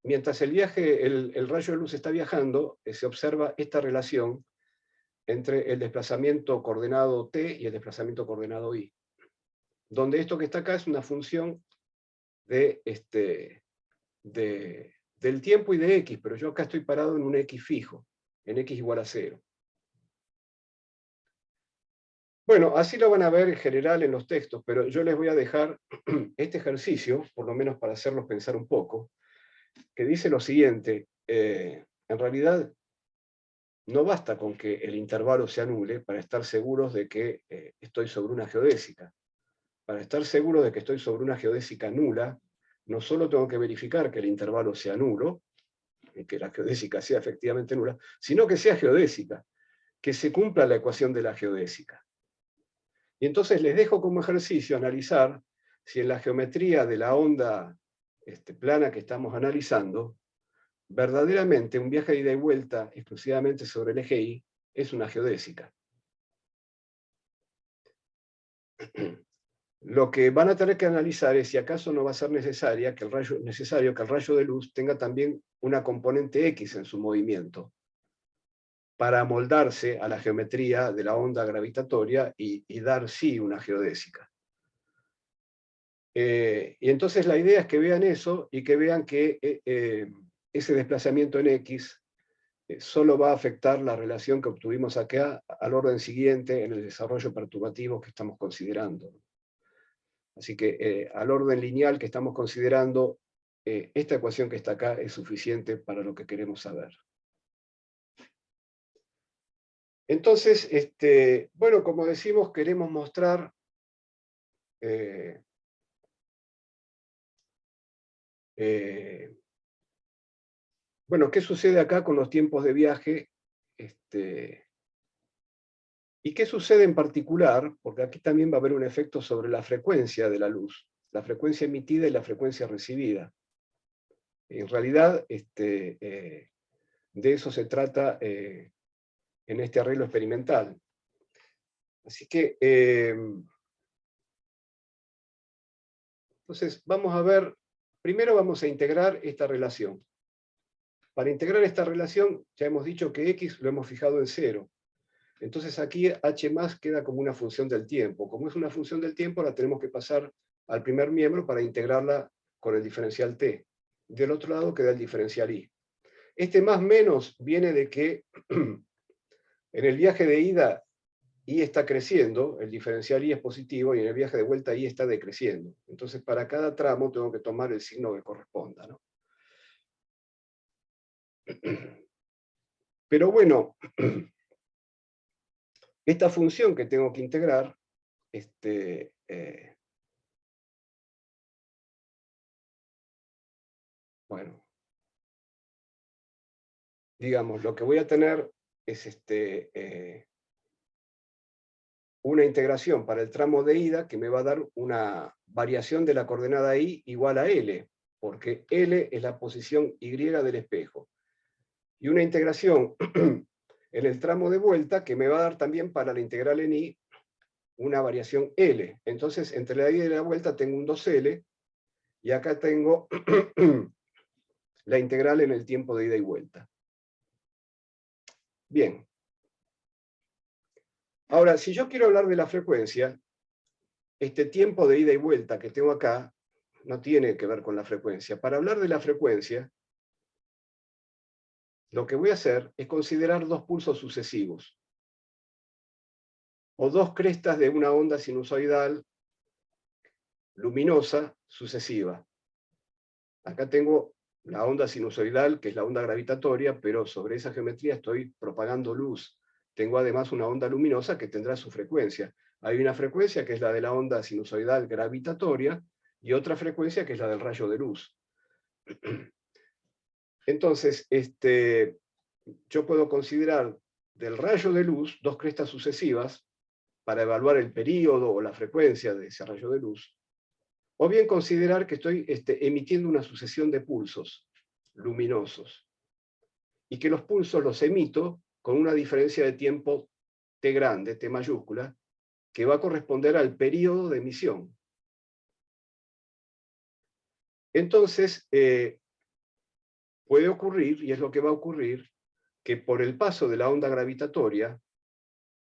mientras el rayo de luz está viajando, se observa esta relación entre el desplazamiento coordenado t y el desplazamiento coordenado y, donde esto que está acá es una función del tiempo y de x, pero yo acá estoy parado en un x fijo, en x igual a 0. Bueno, así lo van a ver en general en los textos, pero yo les voy a dejar este ejercicio, por lo menos para hacerlos pensar un poco, que dice lo siguiente: en realidad no basta con que el intervalo se anule para estar seguros de que estoy sobre una geodésica. Para estar seguro de que estoy sobre una geodésica nula, no solo tengo que verificar que el intervalo sea nulo, y que la geodésica sea efectivamente nula, sino que sea geodésica, que se cumpla la ecuación de la geodésica. Y entonces les dejo como ejercicio analizar si en la geometría de la onda plana que estamos analizando verdaderamente un viaje de ida y vuelta exclusivamente sobre el eje Y es una geodésica. Lo que van a tener que analizar es si acaso no va a ser necesario que el rayo de luz tenga también una componente X en su movimiento, para amoldarse a la geometría de la onda gravitatoria y dar sí una geodésica. Y entonces la idea es que vean eso y que vean que ese desplazamiento en X solo va a afectar la relación que obtuvimos acá al orden siguiente en el desarrollo perturbativo que estamos considerando. Así que al orden lineal que estamos considerando, esta ecuación que está acá es suficiente para lo que queremos saber. Entonces, bueno, como decimos, queremos mostrar bueno, ¿qué sucede acá con los tiempos de viaje? ¿Y qué sucede en particular? Porque aquí también va a haber un efecto sobre la frecuencia de la luz, la frecuencia emitida y la frecuencia recibida. En realidad, de eso se trata en este arreglo experimental. Así que, entonces, vamos a ver, primero vamos a integrar esta relación. Para integrar esta relación, ya hemos dicho que X lo hemos fijado en 0. Entonces aquí H más queda como una función del tiempo. Como es una función del tiempo, la tenemos que pasar al primer miembro para integrarla con el diferencial T. Del otro lado queda el diferencial I. Este más menos viene de que en el viaje de ida I está creciendo, el diferencial I es positivo, y en el viaje de vuelta I está decreciendo. Entonces para cada tramo tengo que tomar el signo que corresponda, ¿no? Pero bueno, esta función que tengo que integrar, bueno, digamos, lo que voy a tener es una integración para el tramo de ida que me va a dar una variación de la coordenada I igual a L, porque L es la posición Y del espejo. Y una integración en el tramo de vuelta que me va a dar también para la integral en I una variación L. Entonces, entre la ida y la vuelta tengo un 2L, y acá tengo la integral en el tiempo de ida y vuelta. Bien. Ahora, si yo quiero hablar de la frecuencia, este tiempo de ida y vuelta que tengo acá no tiene que ver con la frecuencia. Para hablar de la frecuencia, lo que voy a hacer es considerar dos pulsos sucesivos, o dos crestas de una onda sinusoidal luminosa sucesiva. Acá tengo la onda sinusoidal, que es la onda gravitatoria, pero sobre esa geometría estoy propagando luz. Tengo además una onda luminosa que tendrá su frecuencia. Hay una frecuencia que es la de la onda sinusoidal gravitatoria, y otra frecuencia que es la del rayo de luz. Entonces, yo puedo considerar del rayo de luz dos crestas sucesivas para evaluar el período o la frecuencia de ese rayo de luz, o bien considerar que estoy emitiendo una sucesión de pulsos luminosos, y que los pulsos los emito con una diferencia de tiempo T grande, T mayúscula, que va a corresponder al período de emisión. Entonces, puede ocurrir, y es lo que va a ocurrir, que por el paso de la onda gravitatoria,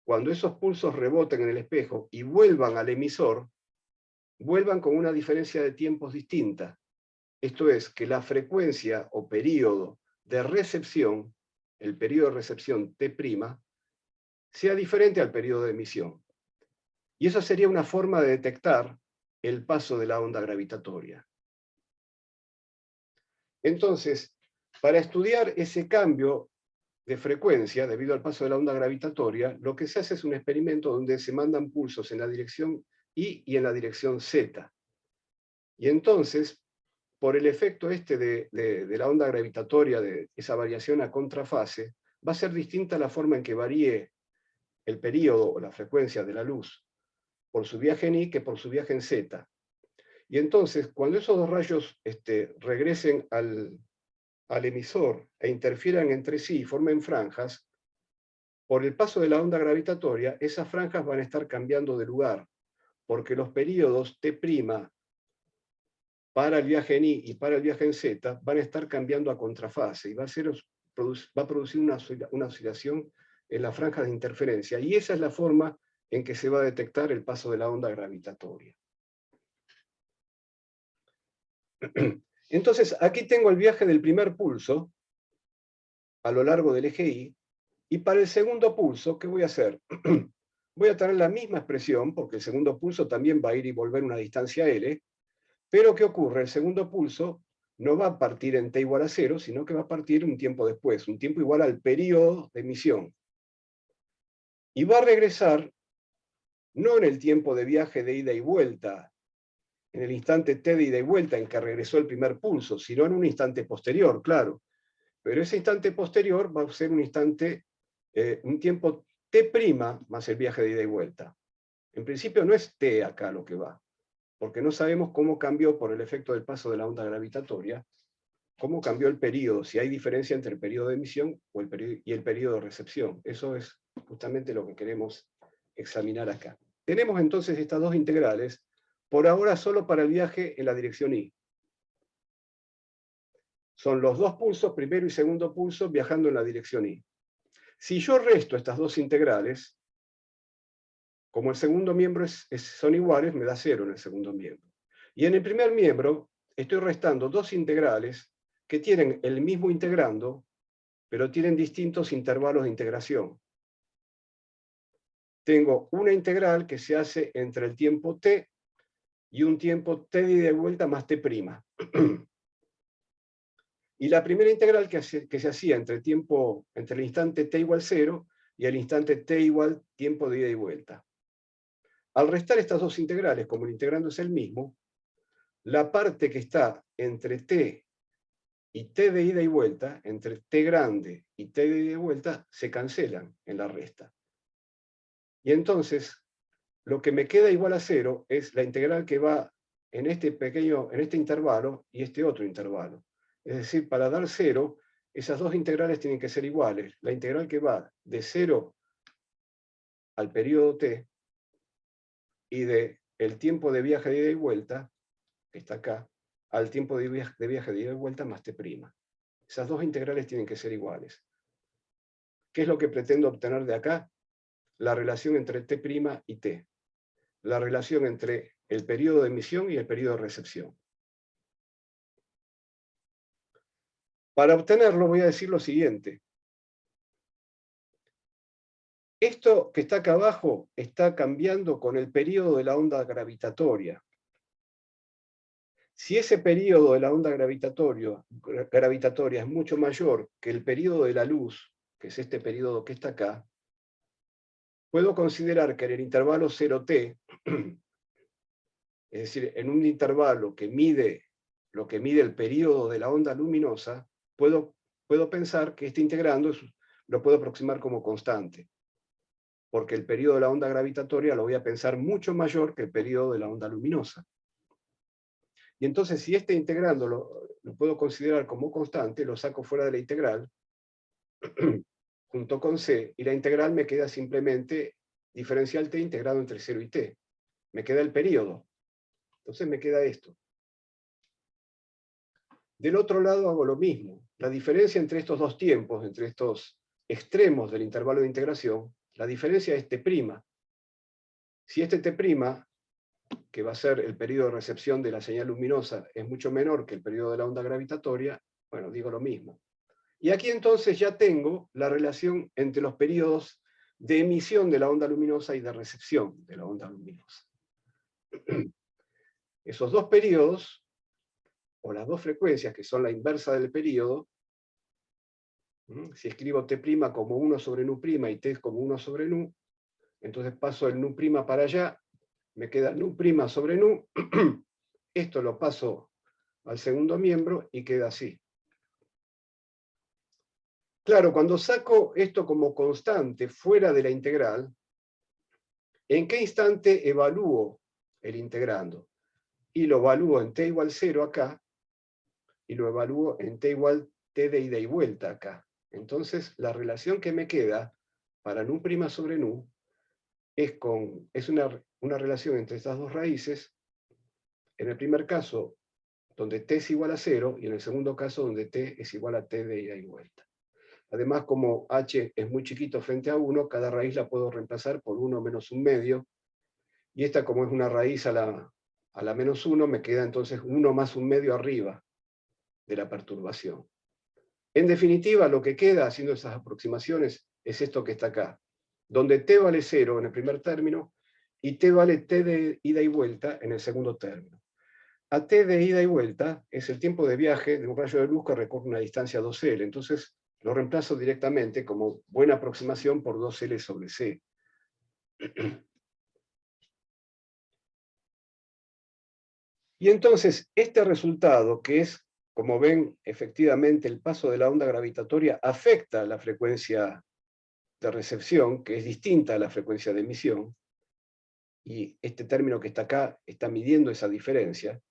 cuando esos pulsos reboten en el espejo y vuelvan al emisor, vuelvan con una diferencia de tiempos distinta. Esto es, que la frecuencia o período de recepción, el período de recepción T', sea diferente al período de emisión. Y eso sería una forma de detectar el paso de la onda gravitatoria. Entonces, para estudiar ese cambio de frecuencia debido al paso de la onda gravitatoria, lo que se hace es un experimento donde se mandan pulsos en la dirección Y y en la dirección Z. Y entonces, por el efecto de la onda gravitatoria, de esa variación a contrafase, va a ser distinta la forma en que varíe el período o la frecuencia de la luz por su viaje en Y que por su viaje en Z. Y entonces, cuando esos dos rayos regresen al al emisor e interfieran entre sí y formen franjas, por el paso de la onda gravitatoria, esas franjas van a estar cambiando de lugar, porque los periodos T' para el viaje en Y y para el viaje en Z van a estar cambiando a contrafase y va a producir una oscilación en la franja de interferencia. Y esa es la forma en que se va a detectar el paso de la onda gravitatoria. Entonces, aquí tengo el viaje del primer pulso a lo largo del eje Y, y para el segundo pulso, ¿qué voy a hacer? Voy a tener la misma expresión, porque el segundo pulso también va a ir y volver una distancia L, pero ¿qué ocurre? El segundo pulso no va a partir en t igual a 0, sino que va a partir un tiempo después, un tiempo igual al periodo de emisión. Y va a regresar no en el tiempo de viaje de ida y vuelta, en el instante t de ida y vuelta en que regresó el primer pulso, sino en un instante posterior, claro. Pero ese instante posterior va a ser un instante, un tiempo t' más el viaje de ida y vuelta. En principio no es t acá lo que va, porque no sabemos cómo cambió por el efecto del paso de la onda gravitatoria, cómo cambió el periodo, si hay diferencia entre el periodo de emisión y el periodo de recepción. Eso es justamente lo que queremos examinar acá. Tenemos entonces estas dos integrales, por ahora solo para el viaje en la dirección Y. Son los dos pulsos, primero y segundo pulso, viajando en la dirección Y. Si yo resto estas dos integrales, como el segundo miembro son iguales, me da 0 en el segundo miembro. Y en el primer miembro estoy restando dos integrales que tienen el mismo integrando, pero tienen distintos intervalos de integración. Tengo una integral que se hace entre el tiempo t y un tiempo t de ida y vuelta más t'. Y la primera integral que se hacía entre el instante t igual 0 y el instante t igual tiempo de ida y vuelta. Al restar estas dos integrales, como el integrando es el mismo, la parte que está entre t y t de ida y vuelta, entre t grande y t de ida y vuelta, se cancelan en la resta. Y entonces, lo que me queda igual a 0 es la integral que va en este intervalo y este otro intervalo. Es decir, para dar 0, esas dos integrales tienen que ser iguales. La integral que va de 0 al periodo t y de el tiempo de viaje de ida y vuelta, que está acá, al tiempo de viaje de ida y vuelta más t'. Esas dos integrales tienen que ser iguales. ¿Qué es lo que pretendo obtener de acá? La relación entre t' y t. La relación entre el periodo de emisión y el periodo de recepción. Para obtenerlo voy a decir lo siguiente. Esto que está acá abajo está cambiando con el periodo de la onda gravitatoria. Si ese periodo de la onda gravitatoria es mucho mayor que el periodo de la luz, que es este periodo que está acá, puedo considerar que en el intervalo 0t, es decir, en un intervalo que mide lo que mide el periodo de la onda luminosa, puedo pensar que este integrando lo puedo aproximar como constante, porque el periodo de la onda gravitatoria lo voy a pensar mucho mayor que el periodo de la onda luminosa. Y entonces, si este integrando lo puedo considerar como constante, lo saco fuera de la integral, junto con c, y la integral me queda simplemente diferencial t integrado entre 0 y t. Me queda el periodo. Entonces me queda esto. Del otro lado hago lo mismo. La diferencia entre estos dos tiempos, entre estos extremos del intervalo de integración, la diferencia es t'. Si este t', que va a ser el periodo de recepción de la señal luminosa, es mucho menor que el periodo de la onda gravitatoria, bueno, digo lo mismo. Y aquí entonces ya tengo la relación entre los periodos de emisión de la onda luminosa y de recepción de la onda luminosa. Esos dos periodos, o las dos frecuencias, que son la inversa del periodo, si escribo t' como 1 sobre nu' y t como 1 sobre nu, entonces paso el nu' para allá, me queda nu' sobre nu, esto lo paso al segundo miembro y queda así. Claro, cuando saco esto como constante fuera de la integral, ¿en qué instante evalúo el integrando? Y lo evalúo en t igual 0 acá, y lo evalúo en t igual t de ida y vuelta acá. Entonces, la relación que me queda para nu' sobre nu es una relación entre estas dos raíces, en el primer caso, donde t es igual a 0, y en el segundo caso, donde t es igual a t de ida y vuelta. Además, como h es muy chiquito frente a 1, cada raíz la puedo reemplazar por 1 menos 1/2, y esta, como es una raíz a la menos 1, me queda entonces 1 más 1/2 arriba de la perturbación. En definitiva, lo que queda haciendo esas aproximaciones es esto que está acá, donde t vale 0 en el primer término y t vale t de ida y vuelta en el segundo término. A t de ida y vuelta es el tiempo de viaje de un rayo de luz que recorre una distancia 2L, entonces lo reemplazo directamente como buena aproximación por 2L sobre C. Y entonces este resultado, que es, como ven, efectivamente el paso de la onda gravitatoria afecta la frecuencia de recepción, que es distinta a la frecuencia de emisión, y este término que está acá está midiendo esa diferencia.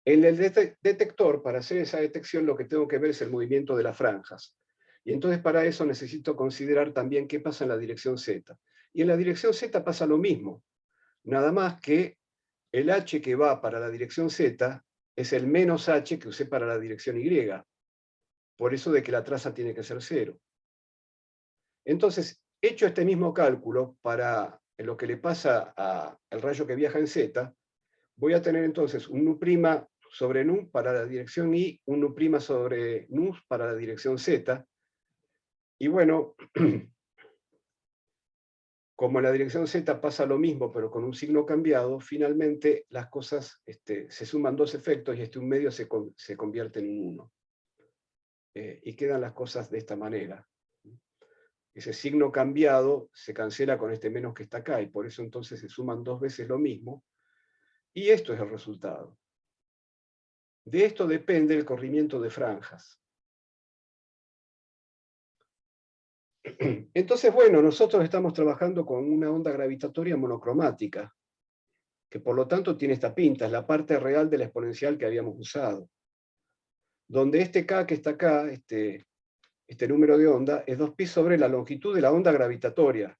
En el detector, para hacer esa detección, lo que tengo que ver es el movimiento de las franjas. Y entonces para eso necesito considerar también qué pasa en la dirección Z. Y en la dirección Z pasa lo mismo, nada más que el H que va para la dirección Z es el menos H que usé para la dirección Y. Por eso de que la traza tiene que ser 0. Entonces, hecho este mismo cálculo para lo que le pasa al rayo que viaja en Z, voy a tener entonces un nu' sobre nu para la dirección Y, un nu' sobre nu para la dirección Z. Y bueno, como en la dirección Z pasa lo mismo, pero con un signo cambiado, finalmente las cosas se suman dos efectos y este 1/2 se convierte en un 1. Y quedan las cosas de esta manera. Ese signo cambiado se cancela con este menos que está acá, y por eso entonces se suman dos veces lo mismo, y esto es el resultado. De esto depende el corrimiento de franjas. Entonces, bueno, nosotros estamos trabajando con una onda gravitatoria monocromática, que por lo tanto tiene esta pinta, es la parte real de la exponencial que habíamos usado. Donde este K que está acá, este número de onda, es 2π sobre la longitud de la onda gravitatoria.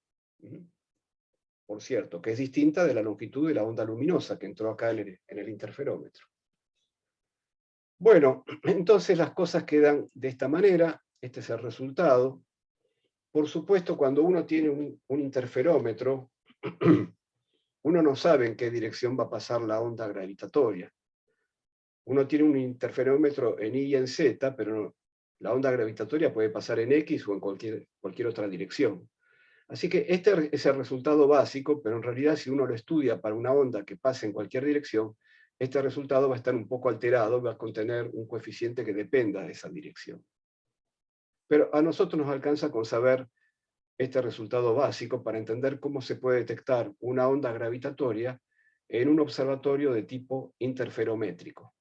Por cierto, que es distinta de la longitud de la onda luminosa que entró acá en el interferómetro. Bueno, entonces las cosas quedan de esta manera, este es el resultado. Por supuesto, cuando uno tiene un interferómetro, uno no sabe en qué dirección va a pasar la onda gravitatoria. Uno tiene un interferómetro en Y y en Z, pero la onda gravitatoria puede pasar en X o en cualquier otra dirección. Así que este es el resultado básico, pero en realidad si uno lo estudia para una onda que pase en cualquier dirección, este resultado va a estar un poco alterado, va a contener un coeficiente que dependa de esa dirección. Pero a nosotros nos alcanza con saber este resultado básico para entender cómo se puede detectar una onda gravitatoria en un observatorio de tipo interferométrico.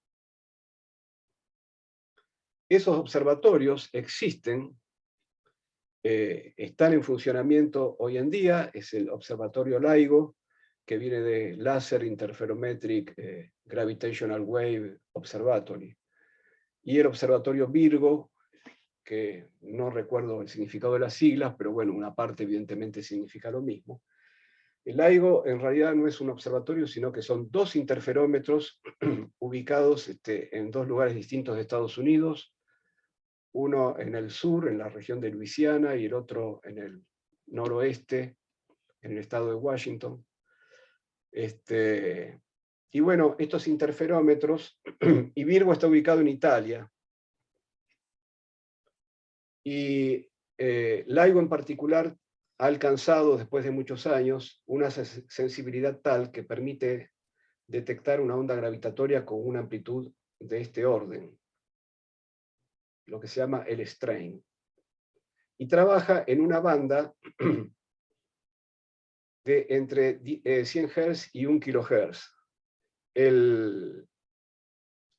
Esos observatorios existen, están en funcionamiento hoy en día, es el observatorio LIGO, que viene de Laser Interferometric Gravitational Wave Observatory, y el observatorio Virgo, que no recuerdo el significado de las siglas, pero bueno, una parte evidentemente significa lo mismo. El LIGO en realidad no es un observatorio, sino que son dos interferómetros ubicados en dos lugares distintos de Estados Unidos, uno en el sur, en la región de Luisiana, y el otro en el noroeste, en el estado de Washington. Y bueno, estos interferómetros, y Virgo está ubicado en Italia, y LIGO en particular ha alcanzado, después de muchos años, una sensibilidad tal que permite detectar una onda gravitatoria con una amplitud de este orden, lo que se llama el strain. Y trabaja en una banda de entre 100 Hz y 1 kHz.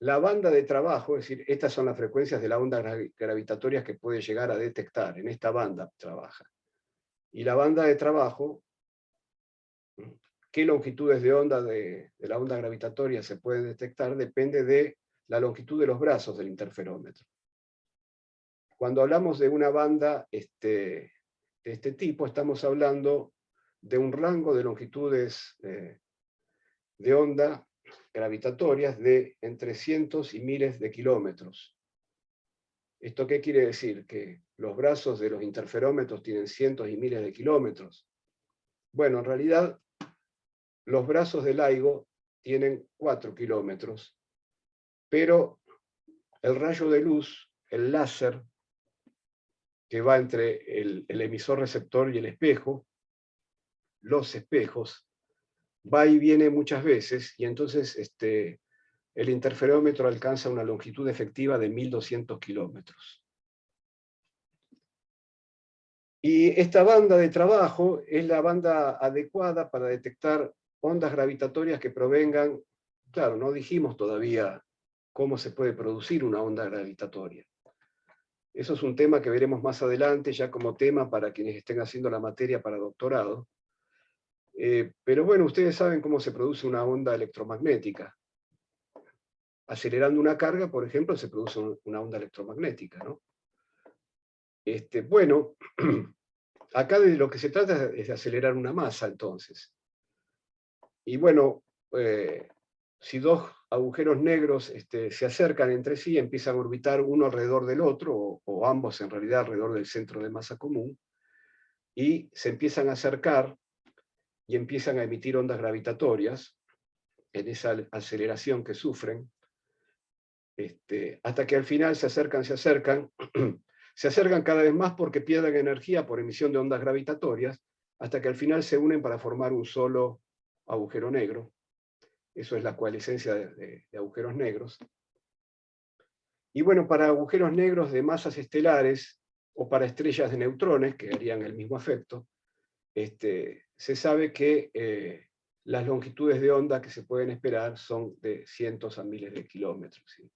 La banda de trabajo, es decir, estas son las frecuencias de la onda gravitatoria que puede llegar a detectar, en esta banda trabaja. Y la banda de trabajo, qué longitudes de onda de la onda gravitatoria se puede detectar, depende de la longitud de los brazos del interferómetro. cuando hablamos de una banda de este tipo, estamos hablando de un rango de longitudes de onda gravitatorias de entre cientos y miles de kilómetros. ¿Esto qué quiere decir? ¿Que los brazos de los interferómetros tienen cientos y miles de kilómetros? Bueno, en realidad, los brazos del LIGO tienen 4 kilómetros, pero el rayo de luz, el láser, que va entre el emisor receptor y el espejo, los espejos, va y viene muchas veces, y entonces el interferómetro alcanza una longitud efectiva de 1200 kilómetros. Y esta banda de trabajo es la banda adecuada para detectar ondas gravitatorias que provengan, claro, no dijimos todavía cómo se puede producir una onda gravitatoria. Eso es un tema que veremos más adelante, ya como tema para quienes estén haciendo la materia para doctorado. Pero bueno, ustedes saben cómo se produce una onda electromagnética. Acelerando una carga, por ejemplo, se produce una onda electromagnética, ¿no? Bueno, acá de lo que se trata es de acelerar una masa, entonces. Y bueno, si dos agujeros negros se acercan entre sí, empiezan a orbitar uno alrededor del otro, o ambos en realidad alrededor del centro de masa común, y se empiezan a acercar y empiezan a emitir ondas gravitatorias en esa aceleración que sufren, hasta que al final se acercan, se acercan cada vez más porque pierden energía por emisión de ondas gravitatorias, hasta que al final se unen para formar un solo agujero negro. Eso es la coalescencia de agujeros negros. Y bueno, para agujeros negros de masas estelares o para estrellas de neutrones, que harían el mismo efecto, se sabe que las longitudes de onda que se pueden esperar son de cientos a miles de kilómetros, ¿sí?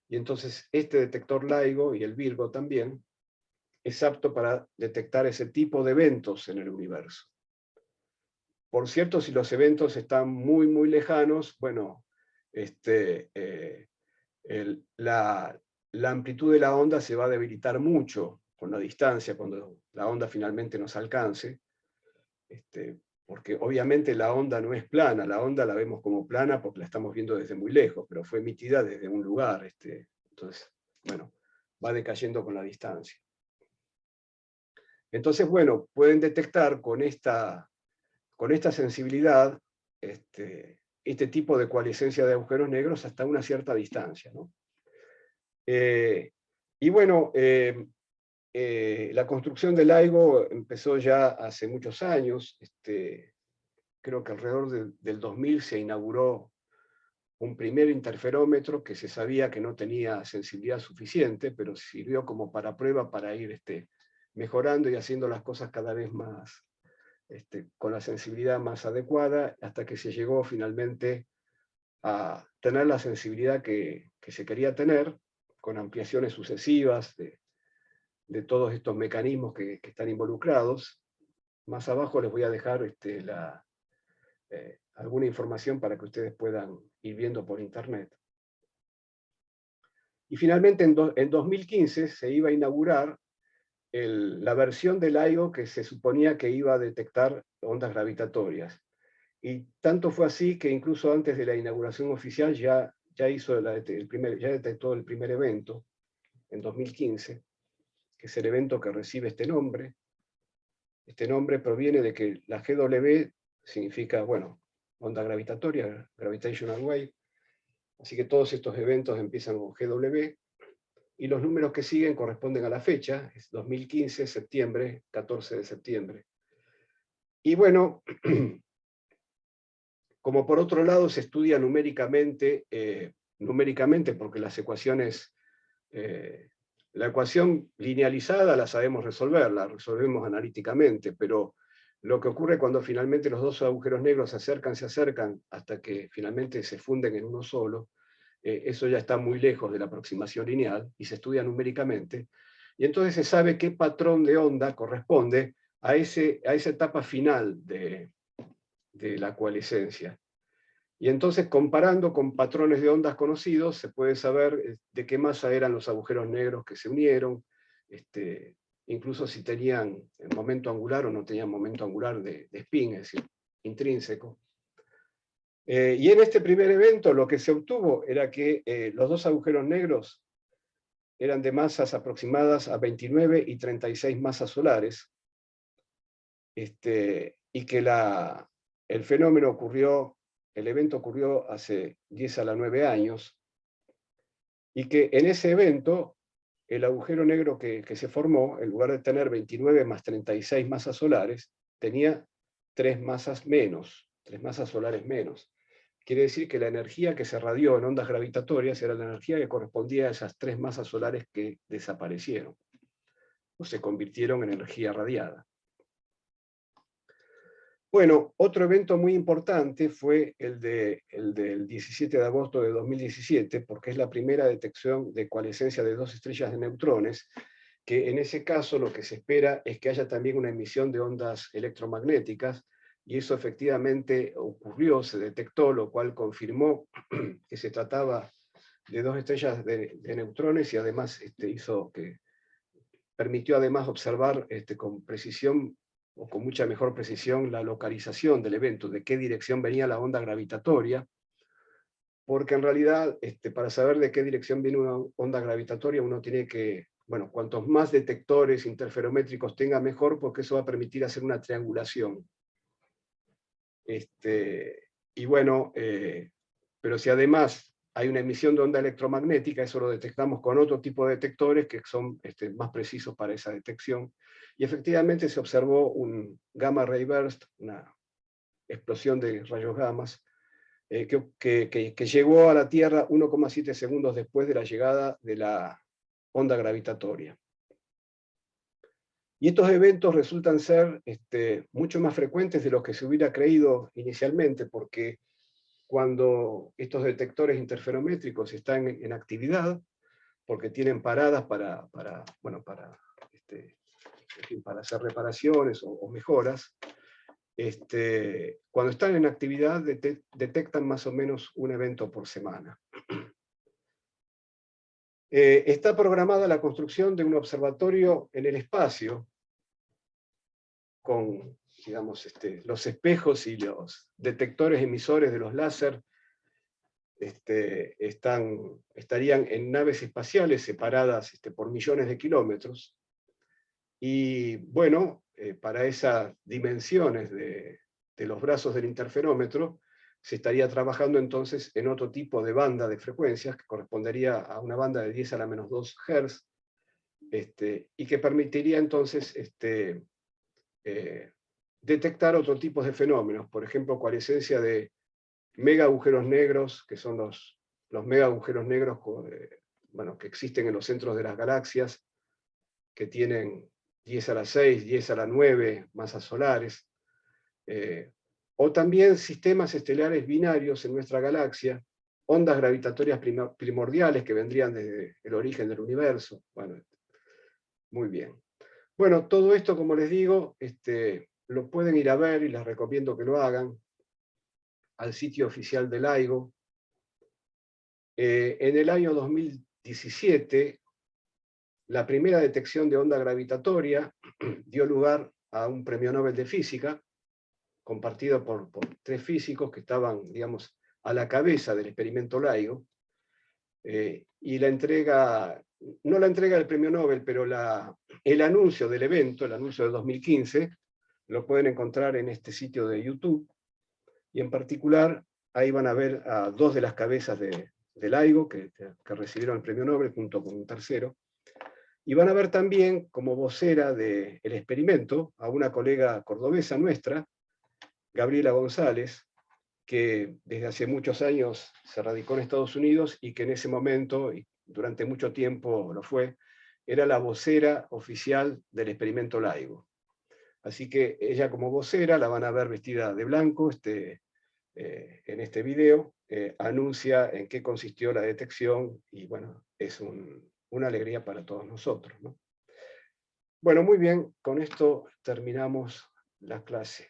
Y entonces este detector LIGO y el Virgo también es apto para detectar ese tipo de eventos en el universo. Por cierto, si los eventos están muy, muy lejanos, bueno, la amplitud de la onda se va a debilitar mucho con la distancia, cuando la onda finalmente nos alcance, porque obviamente la onda no es plana, la onda la vemos como plana porque la estamos viendo desde muy lejos, pero fue emitida desde un lugar, entonces, bueno, va decayendo con la distancia. Entonces, bueno, pueden detectar con esta sensibilidad este tipo de coalescencia de agujeros negros hasta una cierta distancia, ¿no? Y bueno, la construcción del LIGO empezó ya hace muchos años. Creo que alrededor del 2000 se inauguró un primer interferómetro que se sabía que no tenía sensibilidad suficiente, pero sirvió como para prueba para ir mejorando y haciendo las cosas cada vez más, con la sensibilidad más adecuada, hasta que se llegó finalmente a tener la sensibilidad que se quería tener, con ampliaciones sucesivas de todos estos mecanismos que están involucrados. Más abajo les voy a dejar alguna información para que ustedes puedan ir viendo por internet. Y finalmente en 2015 se iba a inaugurar la versión del LIGO que se suponía que iba a detectar ondas gravitatorias. Y tanto fue así que incluso antes de la inauguración oficial ya detectó el primer evento, en 2015, que es el evento que recibe este nombre. Este nombre proviene de que la GW significa, bueno, onda gravitatoria, gravitational wave, así que todos estos eventos empiezan con GW, y los números que siguen corresponden a la fecha, es 2015, septiembre, 14 de septiembre. Y bueno, como por otro lado se estudia numéricamente porque las ecuaciones, la ecuación linealizada la sabemos resolver, la resolvemos analíticamente, pero lo que ocurre cuando finalmente los dos agujeros negros se acercan hasta que finalmente se funden en uno solo, eso ya está muy lejos de la aproximación lineal y se estudia numéricamente, y entonces se sabe qué patrón de onda corresponde a esa etapa final de la coalescencia. Y entonces, comparando con patrones de ondas conocidos, se puede saber de qué masa eran los agujeros negros que se unieron, incluso si tenían momento angular o no tenían momento angular de spin, es decir, intrínseco. Y en este primer evento lo que se obtuvo era que los dos agujeros negros eran de masas aproximadas a 29 y 36 masas solares, y que el fenómeno ocurrió, el evento ocurrió hace 10 a la 9 años, y que en ese evento el agujero negro que se formó, en lugar de tener 29 más 36 masas solares, tenía 3 masas menos, 3 masas solares menos. Quiere decir que la energía que se radió en ondas gravitatorias era la energía que correspondía a esas 3 masas solares que desaparecieron, o se convirtieron en energía radiada. Bueno, otro evento muy importante fue el del 17 de agosto de 2017, porque es la primera detección de coalescencia de dos estrellas de neutrones, que en ese caso lo que se espera es que haya también una emisión de ondas electromagnéticas, y eso efectivamente ocurrió, se detectó, lo cual confirmó que se trataba de dos estrellas de neutrones, y además permitió además observar con precisión, o con mucha mejor precisión, la localización del evento, de qué dirección venía la onda gravitatoria, porque en realidad, para saber de qué dirección viene una onda gravitatoria, uno tiene que, bueno, cuantos más detectores interferométricos tenga, mejor, porque eso va a permitir hacer una triangulación. Y bueno, pero si además hay una emisión de onda electromagnética, eso lo detectamos con otro tipo de detectores que son más precisos para esa detección. Y efectivamente se observó un gamma ray burst, una explosión de rayos gamas, que llegó a la Tierra 1,7 segundos después de la llegada de la onda gravitatoria. Y estos eventos resultan ser mucho más frecuentes de lo que se hubiera creído inicialmente, porque cuando estos detectores interferométricos están en actividad, porque tienen paradas para hacer reparaciones o mejoras, cuando están en actividad detectan más o menos un evento por semana. Está programada la construcción de un observatorio en el espacio, con, digamos, los espejos y los detectores emisores de los láser estarían en naves espaciales separadas por millones de kilómetros. Y bueno, para esas dimensiones de los brazos del interferómetro, se estaría trabajando entonces en otro tipo de banda de frecuencias, que correspondería a una banda de 10 a la menos 2 Hz, y que permitiría entonces detectar otro tipo de fenómenos, por ejemplo, coalescencia de mega agujeros negros, que son los mega agujeros negros que existen en los centros de las galaxias, que tienen 10 a la 6, 10 a la 9 masas solares, o también sistemas estelares binarios en nuestra galaxia, ondas gravitatorias primordiales que vendrían desde el origen del universo. Bueno, muy bien. Bueno, todo esto, como les digo, lo pueden ir a ver, y les recomiendo que lo hagan, al sitio oficial del LIGO. En el año 2017, la primera detección de onda gravitatoria dio lugar a un premio Nobel de Física, compartido por 3 físicos que estaban, digamos, a la cabeza del experimento LIGO. Y la entrega, no la entrega del premio Nobel, pero el anuncio del evento, el anuncio de 2015, lo pueden encontrar en este sitio de YouTube, y en particular ahí van a ver a 2 de las cabezas de LIGO que recibieron el premio Nobel junto con un tercero, y van a ver también como vocera del experimento a una colega cordobesa nuestra, Gabriela González, que desde hace muchos años se radicó en Estados Unidos, y que en ese momento, y durante mucho tiempo lo fue, era la vocera oficial del experimento LIGO. Así que ella, como vocera, la van a ver vestida de blanco en este video, anuncia en qué consistió la detección, y bueno, es una alegría para todos nosotros, ¿no? Bueno, muy bien, con esto terminamos la clase.